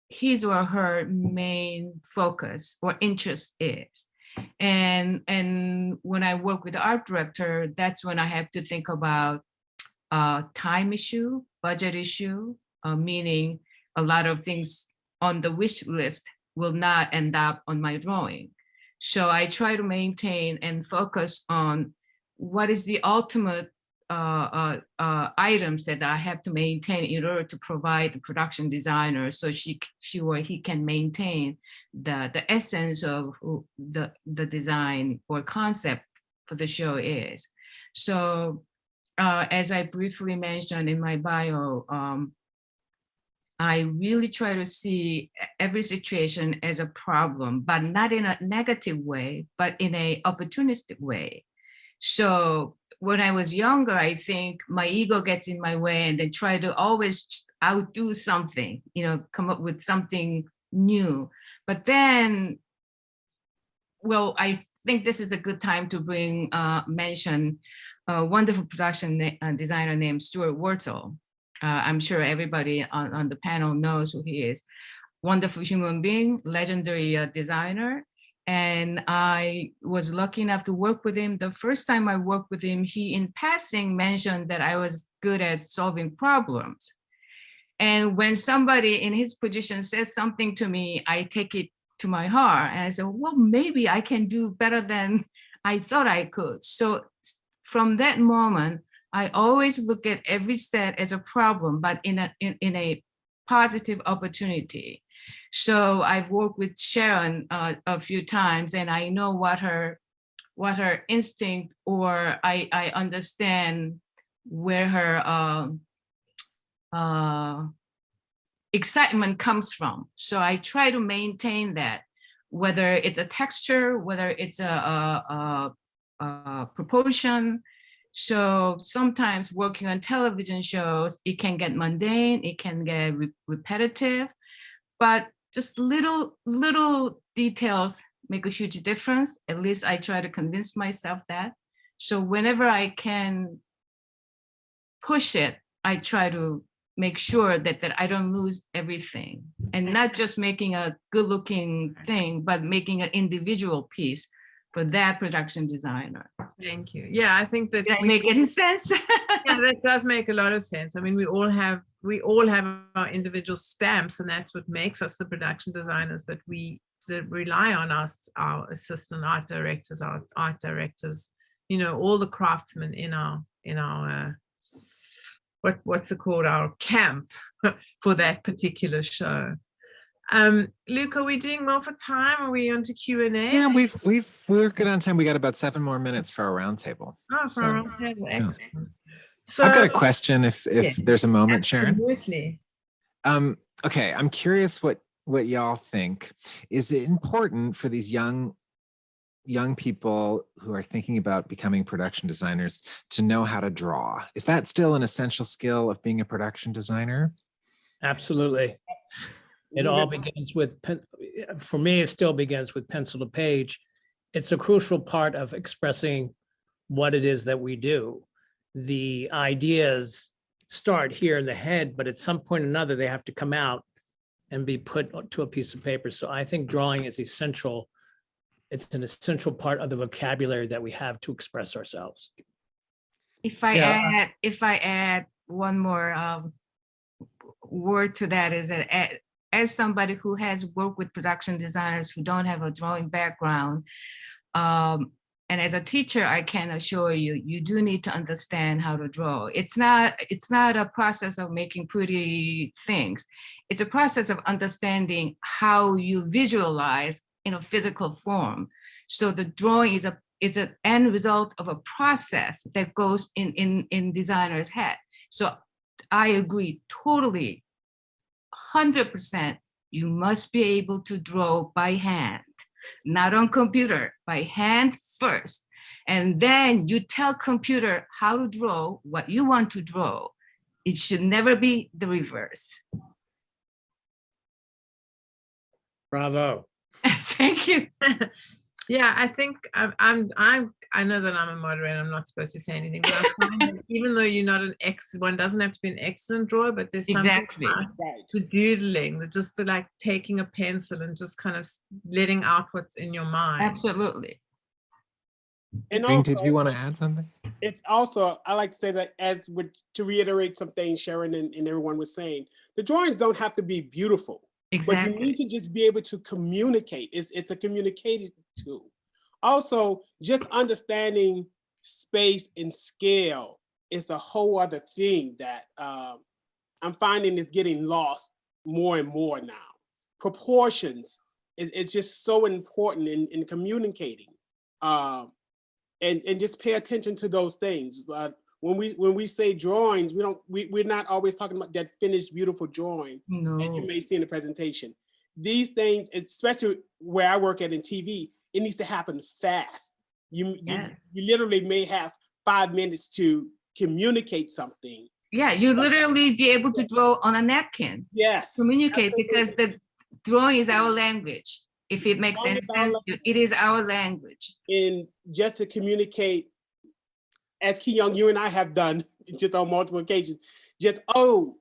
his or her main focus or interest is. And when I work with the art director, that's when I have to think about time issue, budget issue, meaning a lot of things on the wish list will not end up on my drawing. So I try to maintain and focus on what is the ultimate items that I have to maintain in order to provide the production designer so she or he can maintain the essence of the design or concept for the show is. So as I briefly mentioned in my bio, I really try to see every situation as a problem, but not in a negative way, but in an opportunistic way. So when I was younger, I think my ego gets in my way and then try to always outdo something, come up with something new. But then, well, I think this is a good time to mention a wonderful production designer named Stuart Wertzell. I'm sure everybody on the panel knows who he is. Wonderful human being, legendary designer. And I was lucky enough to work with him. The first time I worked with him, he in passing mentioned that I was good at solving problems. And when somebody in his position says something to me, I take it to my heart. And I said, well, maybe I can do better than I thought I could. So from that moment, I always look at every set as a problem, but in a positive opportunity. So I've worked with Sharon a few times, and I know what her instinct, or I understand where her excitement comes from. So I try to maintain that, whether it's a texture, whether it's a proportion. So sometimes working on television shows, it can get mundane, it can get repetitive, but just little details make a huge difference. At least I try to convince myself that. So whenever I can push it, I try to make sure that I don't lose everything, and not just making a good looking thing, but making an individual piece for that production designer. Thank you. Yeah, I think that. Did I make any sense? Yeah, that does make a lot of sense. I mean, we all have our individual stamps, and that's what makes us the production designers. But we rely on our assistant art directors, our art directors, all the craftsmen in our what's it called, our camp for that particular show. Luke, are we doing well for time? Are we on to Q&A? Yeah, we're good on time. We got about 7 more minutes for our roundtable. Oh, for our roundtable, excellent. So I've got a question if there's a moment, Sharon. Absolutely. Okay, I'm curious what y'all think. Is it important for these young people who are thinking about becoming production designers to know how to draw? Is that still an essential skill of being a production designer? Absolutely. It all begins with for me, it still begins with pencil to page. It's a crucial part of expressing what it is that we do. The ideas start here in the head, but at some point or another, they have to come out and be put to a piece of paper. So I think drawing is essential. It's an essential part of the vocabulary that we have to express ourselves. If I add one more word to that, is that as somebody who has worked with production designers who don't have a drawing background, and as a teacher, I can assure you, you do need to understand how to draw. It's not a process of making pretty things. It's a process of understanding how you visualize in a physical form. So the drawing is an end result of a process that goes in designer's head. So I agree totally, 100%. You must be able to draw by hand, not on computer, by hand first. And then you tell computer how to draw what you want to draw. It should never be the reverse. Bravo. Thank you. Yeah, I think I know that I'm a moderator. I'm not supposed to say anything, but I find that even though you're not one doesn't have to be an excellent drawer, but there's something Exactly. about the doodling, just the like taking a pencil and just kind of letting out what's in your mind. Absolutely. And Zing, also, did you want to add something? it's also, I like to say that to reiterate something Sharon and everyone was saying, the drawings don't have to be beautiful. But you need to just be able to communicate. It's a communicating tool. Also, just understanding space and scale is a whole other thing that I'm finding is getting lost more and more now. Proportions, it's just so important in communicating. And just pay attention to those things. But when we say drawings, we're not always talking about that finished, beautiful drawing that you may see in the presentation. These things, especially where I work at in TV, it needs to happen fast. You literally may have 5 minutes to communicate something. Yeah, you literally be able to draw on a napkin. Yes. Communicate, absolutely. because the drawing is our language. If it makes any sense, it is our language. And just to communicate, as Kyung, you and I have done just on multiple occasions, just, oh,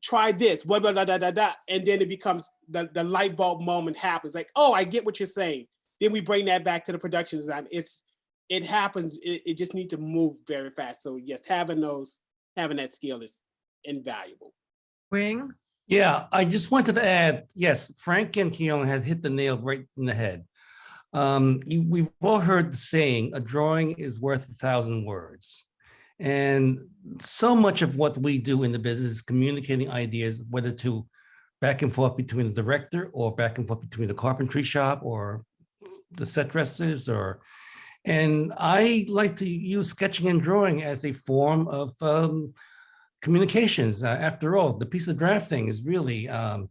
try this, blah, blah, blah, blah, blah, blah. And then it becomes, the light bulb moment happens. Like, oh, I get what you're saying. Then we bring that back to the production design. It happens, it just needs to move very fast. So yes, having that skill is invaluable. Wing? Yeah, I just wanted to add, yes, Frank and Keon has hit the nail right in the head. We've all heard the saying, a drawing is worth 1,000 words. And so much of what we do in the business is communicating ideas, whether to back and forth between the director or back and forth between the carpentry shop or the set dressers, and I like to use sketching and drawing as a form of communications. After all, the piece of drafting is really an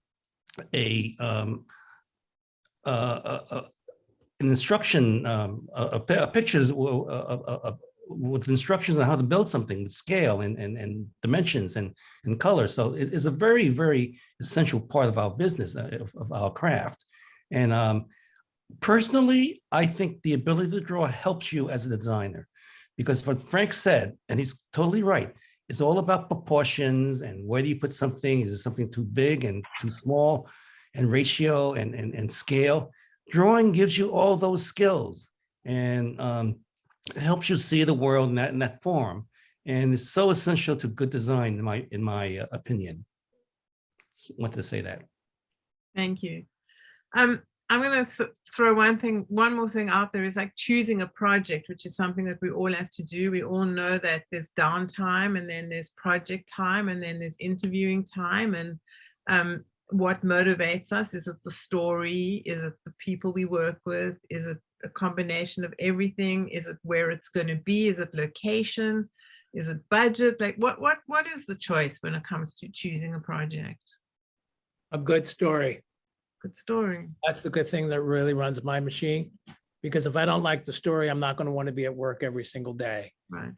instruction, a pictures with instructions on how to build something, scale and dimensions and color. So it is a very, very essential part of our business, of our craft. And personally, I think the ability to draw helps you as a designer, because what Frank said, and he's totally right, it's all about proportions and where do you put something? Is it something too big and too small, and ratio and scale? Drawing gives you all those skills and it helps you see the world in that form. And it's so essential to good design, in my opinion. Just wanted to say that. Thank you. I'm going to throw one more thing out there, is like choosing a project, which is something that we all have to do. We all know that there's downtime, and then there's project time, and then there's interviewing time. And what motivates us? Is it the story? Is it the people we work with? Is it a combination of everything? Is it where it's going to be? Is it location? Is it budget? Like what is the choice when it comes to choosing a project? A good story. Good story. That's the good thing that really runs my machine, because if I don't like the story, I'm not going to want to be at work every single day. Right.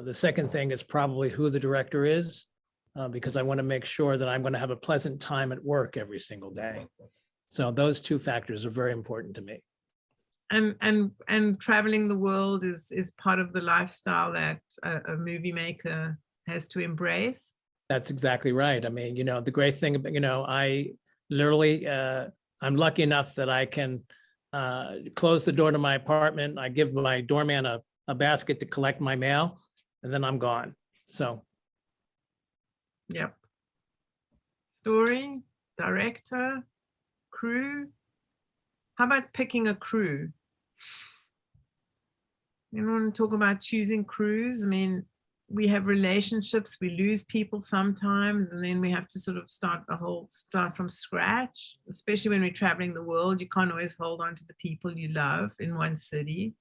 The second thing is probably who the director is, because I want to make sure that I'm going to have a pleasant time at work every single day. So those two factors are very important to me. And traveling the world is part of the lifestyle that a movie maker has to embrace. That's exactly right. I mean, the great thing about, I literally, I'm lucky enough that I can close the door to my apartment. I give my doorman a basket to collect my mail, and then I'm gone. So. Yep. Story, director, crew. How about picking a crew? You want to talk about choosing crews? I mean, we have relationships, we lose people sometimes, and then we have to sort of start from scratch, especially when we're traveling the world. You can't always hold on to the people you love in one city.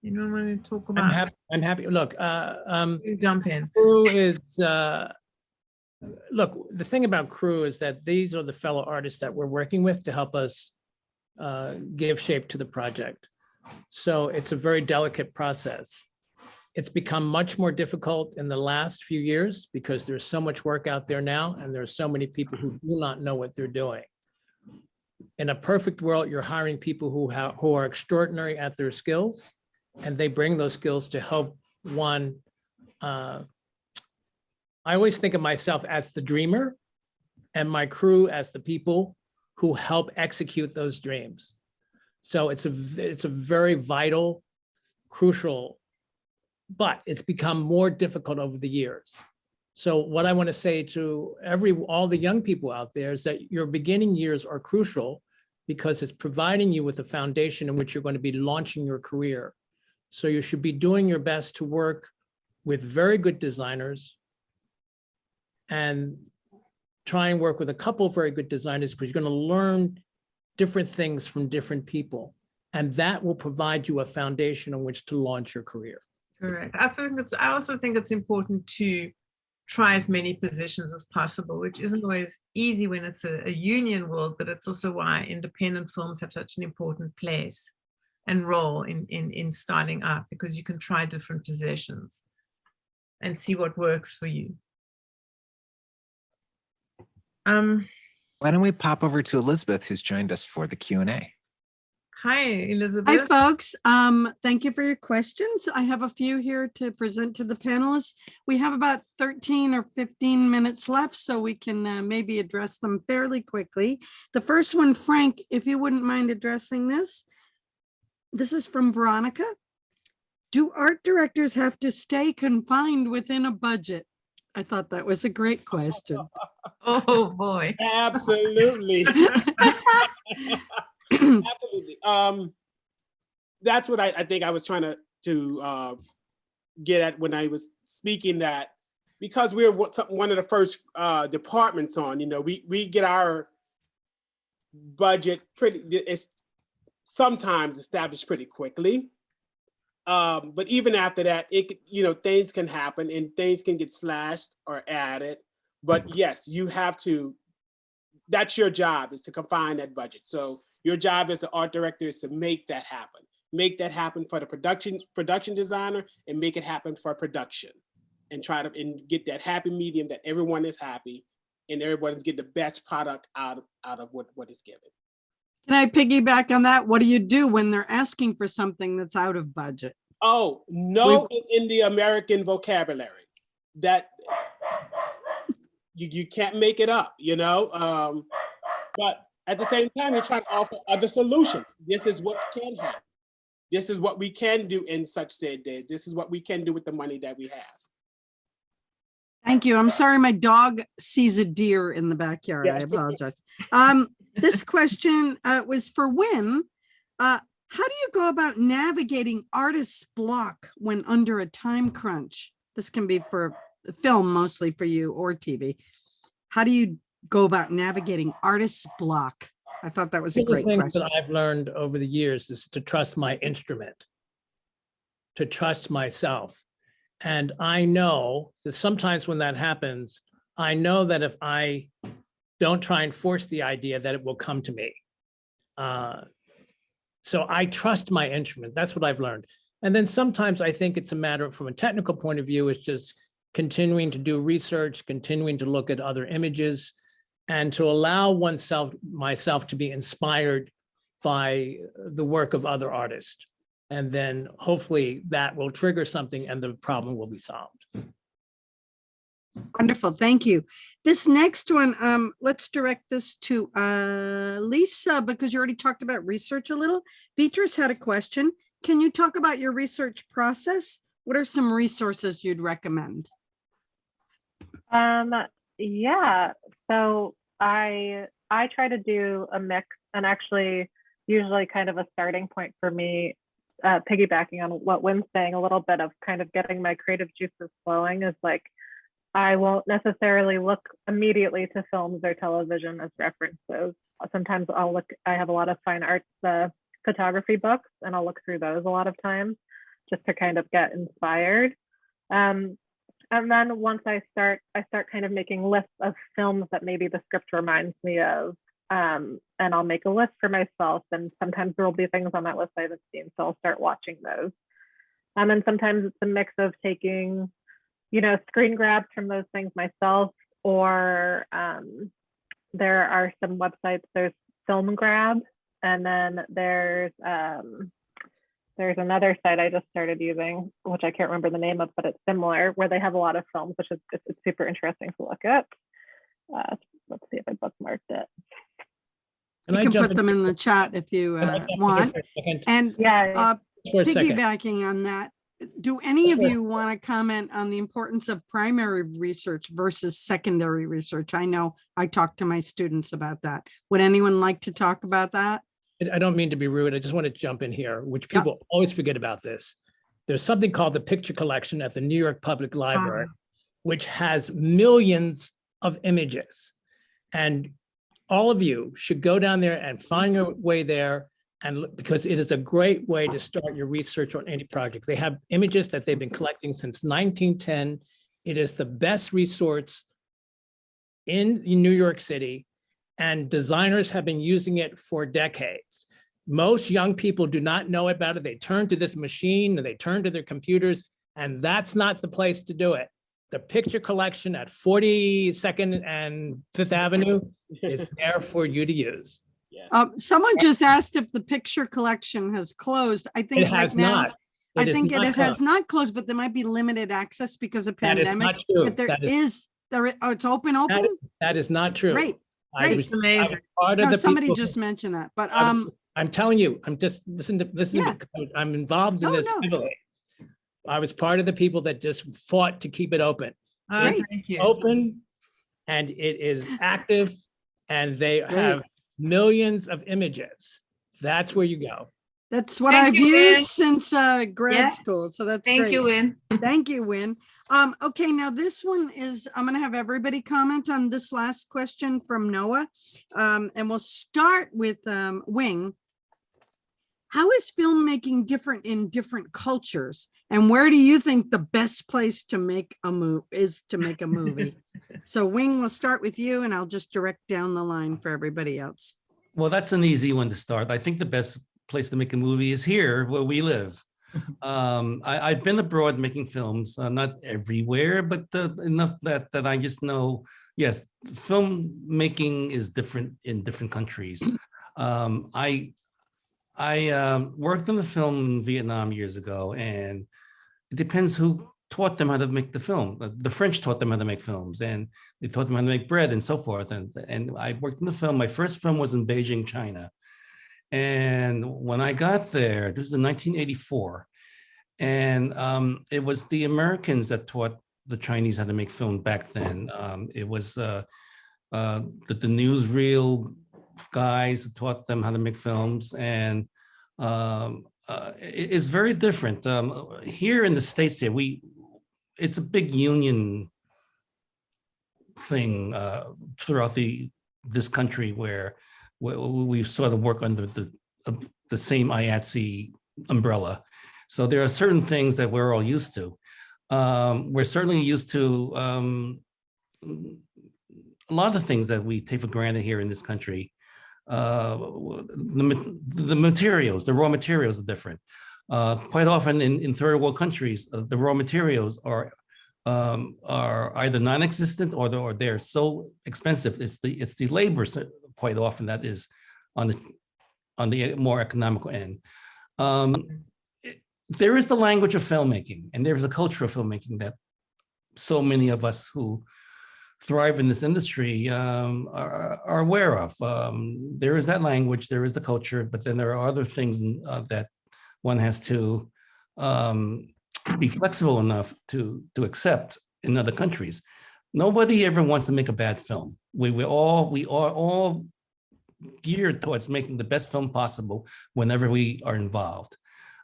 You don't want to talk about? I'm happy. Look, Jump in. crew is, look, the thing about crew is that these are the fellow artists that we're working with to help us give shape to the project. So it's a very delicate process. It's become much more difficult in the last few years because there's so much work out there now, and there's so many people who do not know what they're doing. In a perfect world, you're hiring people who are extraordinary at their skills, and they bring those skills to help one. I always think of myself as the dreamer and my crew as the people who help execute those dreams. So it's a very vital, crucial, but it's become more difficult over the years. So what I want to say to all the young people out there is that your beginning years are crucial because it's providing you with a foundation in which you're going to be launching your career. So you should be doing your best to work with very good designers and try and work with a couple of very good designers, because you're going to learn different things from different people. And that will provide you a foundation on which to launch your career. Correct. I also think it's important to try as many positions as possible, which isn't always easy when it's a union world, but it's also why independent films have such an important place and role in starting up, because you can try different positions and see what works for you. Why don't we pop over to Elizabeth, who's joined us for the Q&A. Hi, Elizabeth. Hi, folks. Thank you for your questions. I have a few here to present to the panelists. We have about 13 or 15 minutes left, so we can maybe address them fairly quickly. The first one, Frank, if you wouldn't mind addressing this. This is from Veronica. Do art directors have to stay confined within a budget? I thought that was a great question. Oh, boy. Absolutely. Absolutely. That's what I think I was trying to get at when I was speaking, that because we're one of the first departments on, we get our budget it's sometimes established pretty quickly. But even after that, things can happen and things can get slashed or added. But yes, you have to, that's your job, is to confine that budget. So your job as the art director is to make that happen. Make that happen for the production designer, and make it happen for production, and try to get that happy medium that everyone is happy and everyone's getting the best product out of what is given. Can I piggyback on that? What do you do when they're asking for something that's out of budget? Oh, no, in the American vocabulary, that you can't make it up, but at the same time, you're trying to offer other solutions. This is what can happen. This is what we can do in such said days. This is what we can do with the money that we have. Thank you. I'm sorry, my dog sees a deer in the backyard. Yeah. I apologize. This question was for Wynn. How do you go about navigating artist's block when under a time crunch? This can be for film, mostly for you, or TV. How do you go about navigating artist's block? I thought that was a great question. That I've learned over the years is to trust my instrument, to trust myself. And I know that sometimes when that happens, I know that if I don't try and force the idea, that it will come to me. So I trust my instrument. That's what I've learned. And then sometimes I think it's a matter of, from a technical point of view, it's just continuing to do research, continuing to look at other images, and to allow myself to be inspired by the work of other artists. And then hopefully that will trigger something and the problem will be solved. Wonderful, thank you. This next one, let's direct this to Lisa, because you already talked about research a little. Beatrice had a question. Can you talk about your research process? What are some resources you'd recommend? Yeah, so I try to do a mix, and actually usually kind of a starting point for me, piggybacking on what Wynn's saying, a little bit of kind of getting my creative juices flowing is like, I won't necessarily look immediately to films or television as references. Sometimes I'll look, I have a lot of fine arts photography books, and I'll look through those a lot of times just to kind of get inspired. And then once I start kind of making lists of films that maybe the script reminds me of, and I'll make a list for myself. And sometimes there will be things on that list I haven't seen, so I'll start watching those. And sometimes it's a mix of taking, you know, screen grabs from those things myself, or there are some websites. There's Film Grab, and then there's another site I just started using, which I can't remember the name of, but it's similar, where they have a lot of films, which is it's super interesting to look at. Let's see if I bookmarked it. You can put them in the chat if you want. And Yeah. piggybacking on that, do any of you want to comment on the importance of primary research versus secondary research? I know I talk to my students about that. Would anyone like to talk about that? I don't mean to be rude. I just want to jump in here, which people always forget about this. There's something called the Picture Collection at the New York Public Library, which has millions of images. And all of you should go down there and find your way there, and because it is a great way to start your research on any project. They have images that they've been collecting since 1910. It is the best resource in New York City, and designers have been using it for decades. Most young people do not know about it. They turn to this machine and they turn to their computers, and that's not the place to do it. The Picture Collection at 42nd and 5th Avenue is there for you to use. Someone just asked if the Picture Collection has closed. I think It has not. I think it has not closed, but there might be limited access because of That is pandemic. not true. But That it's open. That is not true. Great. I was Amazing. part of No, the somebody people- just mentioned that, but I'm telling you, I'm just listen to I'm involved in No, this no. heavily. I was part of the people that just fought to keep it open. Great. Thank you. Open, and it is active, and they have millions of images. That's where you go. that's what Thank I've you, Wynn. used since grad Yeah. school. So that's Thank great. you, Wynn. Thank you, Wynn. Okay, now this one is, I'm gonna have everybody comment on this last question from Noah. And we'll start with Wing. How is filmmaking different in different cultures? And where do you think the best place to make a movie? So Wing, we'll start with you, and I'll just direct down the line for everybody else. Well, that's an easy one to start. I think the best place to make a movie is here where we live. I've been abroad making films, not everywhere, but enough that I just know, yes, filmmaking is different in different countries. I worked on the film in Vietnam years ago, and it depends who taught them how to make the film. The French taught them how to make films, and they taught them how to make bread and so forth. And I worked in the film. My first film was in Beijing, China. And when I got there, this was in 1984, and it was the Americans that taught the Chinese how to make film back then. It was the newsreel guys that taught them how to make films, and it's very different. Here in the States, here it's a big union thing throughout this country where we sort of work under the same IATSE umbrella. So there are certain things that we're all used to. We're certainly used to a lot of things that we take for granted here in this country. The materials, the raw materials are different. Quite often in third world countries, the raw materials are are either non-existent or they're so expensive. It's the labor quite often that is on the more economical end. There is the language of filmmaking, and there's a culture of filmmaking that so many of us who thrive in this industry are aware of. There is that language, there is the culture, but then there are other things that one has to be flexible enough to accept in other countries. Nobody ever wants to make a bad film. We are all geared towards making the best film possible whenever we are involved.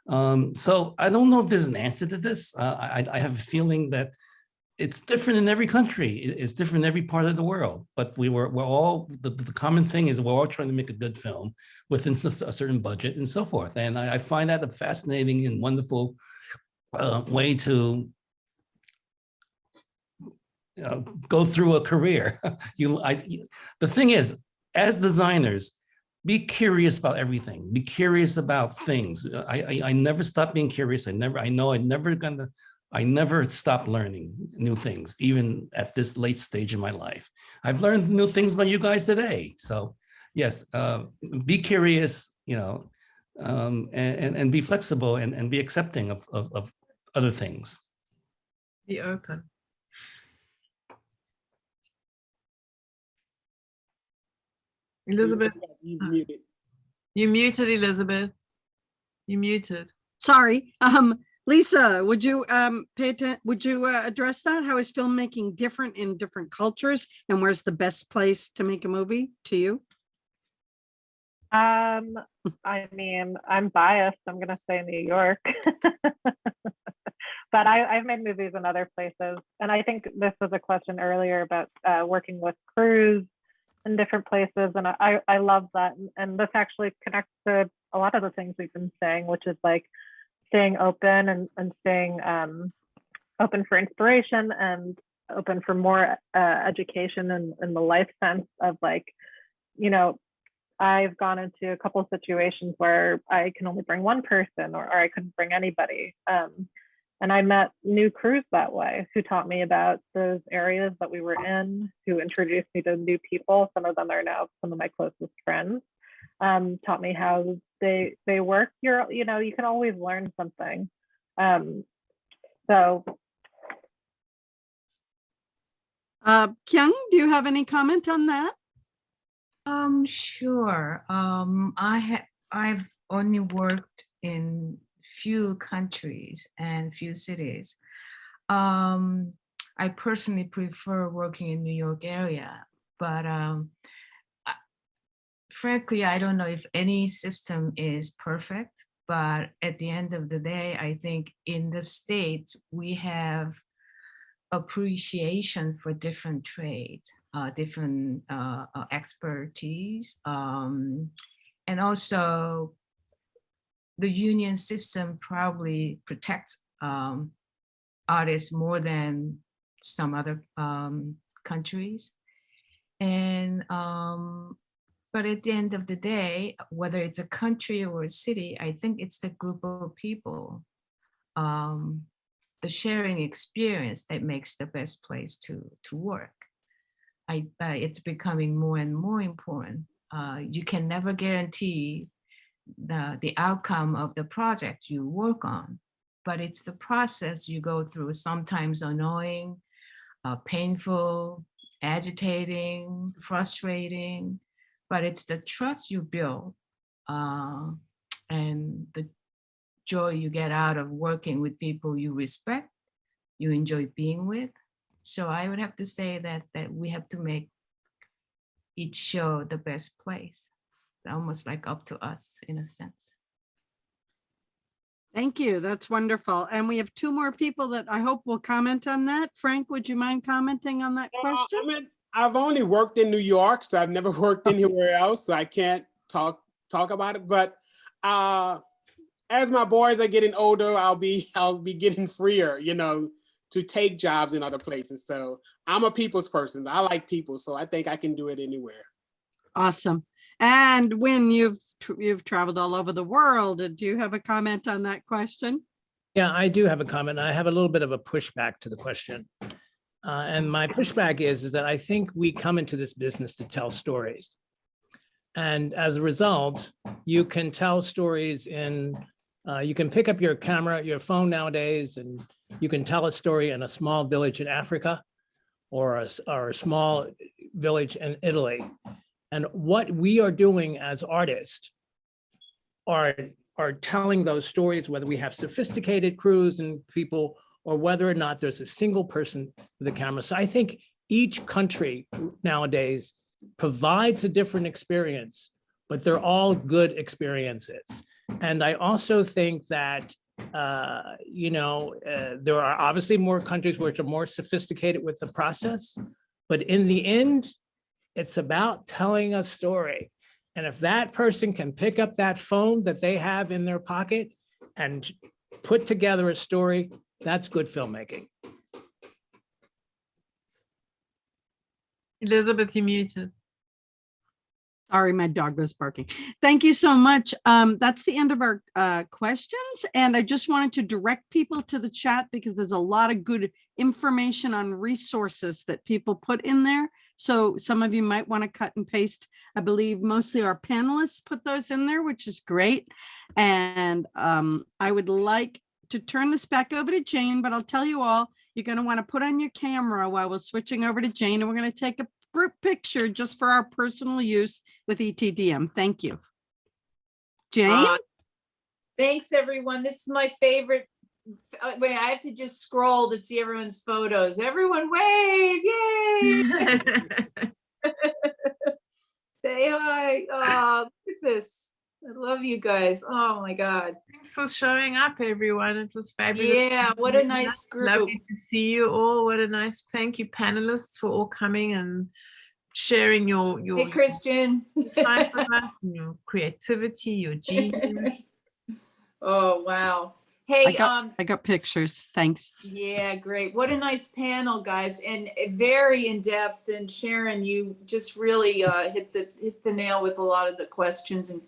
So I don't know if there's an answer to this. I have a feeling that it's different in every country. It's different in every part of the world. But we're all, the common thing is we're all trying to make a good film within a certain budget and so forth. And I find that a fascinating and wonderful way to go through a career. The thing is, as designers, be curious about everything. Be curious about things. I never stop being curious. I never stop learning new things, even at this late stage in my life. I've learned new things by you guys today. So yes, be curious, and be flexible and be accepting of other things. Be open. Elizabeth, you muted, Elizabeth. You muted. Sorry. Lisa, would you address that? How is filmmaking different in different cultures, and where's the best place to make a movie to you? I mean, I'm biased. I'm going to say New York. But I've made movies in other places. And I think this was a question earlier about working with crews in different places. And I love that. And this actually connects to a lot of the things we've been saying, which is like staying open and staying open for inspiration and open for more education in the life sense of like, I've gone into a couple of situations where I can only bring one person or I couldn't bring anybody. And I met new crews that way who taught me about those areas that we were in, who introduced me to new people. Some of them are now some of my closest friends. Taught me how they work. You can always learn something. So. Kyung, do you have any comment on that? Sure. I've only worked in few countries and few cities. I personally prefer working in New York area, but frankly, I don't know if any system is perfect, but at the end of the day, I think in the States, we have appreciation for different trades, different expertise, and also the union system probably protects artists more than some other countries. And but at the end of the day, whether it's a country or a city, I think it's the group of people, the sharing experience that makes the best place to work. It's becoming more and more important. You can never guarantee the outcome of the project you work on, but it's the process you go through, sometimes annoying, painful, agitating, frustrating, but it's the trust you build and the joy you get out of working with people you respect, you enjoy being with. So I would have to say that we have to make each show the best place. It's almost like up to us in a sense. Thank you. That's wonderful. And we have two more people that I hope will comment on that. Frank, would you mind commenting on that question? I've only worked in New York, so I've never worked anywhere else, so I can't talk about it. But as my boys are getting older, I'll be getting freer, to take jobs in other places. So I'm a people's person. I like people, so I think I can do it anywhere. Awesome. And when you've traveled all over the world, do you have a comment on that question? Yeah, I do have a comment. I have a little bit of a pushback to the question. And my pushback is that I think we come into this business to tell stories. And as a result, you can tell stories you can pick up your camera, your phone nowadays, and you can tell a story in a small village in Africa or a small village in Italy. And what we are doing as artists are telling those stories, whether we have sophisticated crews and people, or whether or not there's a single person with a camera. So I think each country nowadays provides a different experience, but they're all good experiences. And I also think that, there are obviously more countries which are more sophisticated with the process, but in the end, it's about telling a story. And if that person can pick up that phone that they have in their pocket and put together a story, that's good filmmaking. Elizabeth, you muted. Sorry, my dog was barking. Thank you so much. That's the end of our questions. And I just wanted to direct people to the chat because there's a lot of good information on resources that people put in there. So some of you might want to cut and paste. I believe mostly our panelists put those in there, which is great. And I would like to turn this back over to Jane, but I'll tell you all, you're going to want to put on your camera while we're switching over to Jane, and we're going to take a group picture just for our personal use with ETDM. Thank you. Jane? Thanks, everyone. This is my favorite. Wait, I have to just scroll to see everyone's photos. Everyone wave, yay! Say hi. Oh, look at this. I love you guys. Oh my God. Thanks for showing up, everyone. It was fabulous. Yeah, what a nice group. Lovely to see you all. What a nice, thank you, panelists, for all coming and sharing your Hey, Christian. time with us and your creativity, your genius. Oh, wow. Hey, I got pictures. Thanks. yeah, great. What a nice panel, guys, and very in depth. And Sharon, you just really hit the nail with a lot of the questions and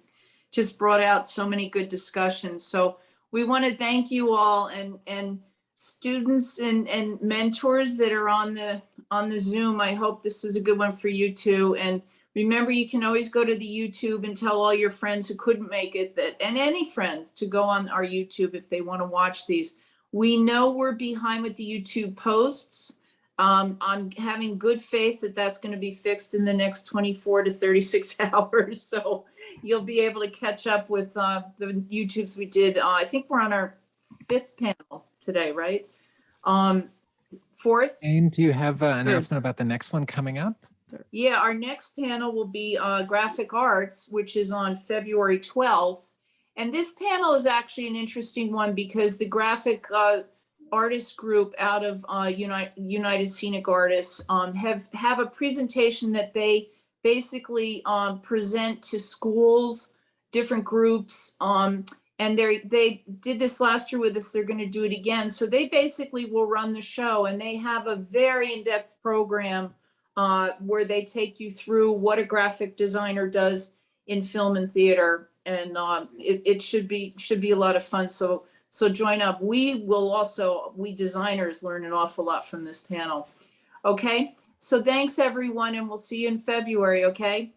just brought out so many good discussions. So we want to thank you all, and students and mentors that are on the Zoom. I hope this was a good one for you too. And remember, you can always go to the YouTube and tell all your friends who couldn't make it and any friends to go on our YouTube if they want to watch these. We know we're behind with the YouTube posts. I'm having good faith that that's going to be fixed in the next 24 to 36 hours. So you'll be able to catch up with the YouTubes we did. I think we're on our 5th panel today, right? 4th. And do you have an announcement about the next one coming up? Yeah, our next panel will be graphic arts, which is on February 12th. And this panel is actually an interesting one because the graphic artist group out of United Scenic Artists have a presentation that they basically present to schools, different groups, and they did this last year with us. They're going to do it again. So they basically will run the show, and they have a very in-depth program where they take you through what a graphic designer does in film and theater, and it should be a lot of fun. So join up. We designers learn an awful lot from this panel. Okay, so thanks everyone, and we'll see you in February. Okay.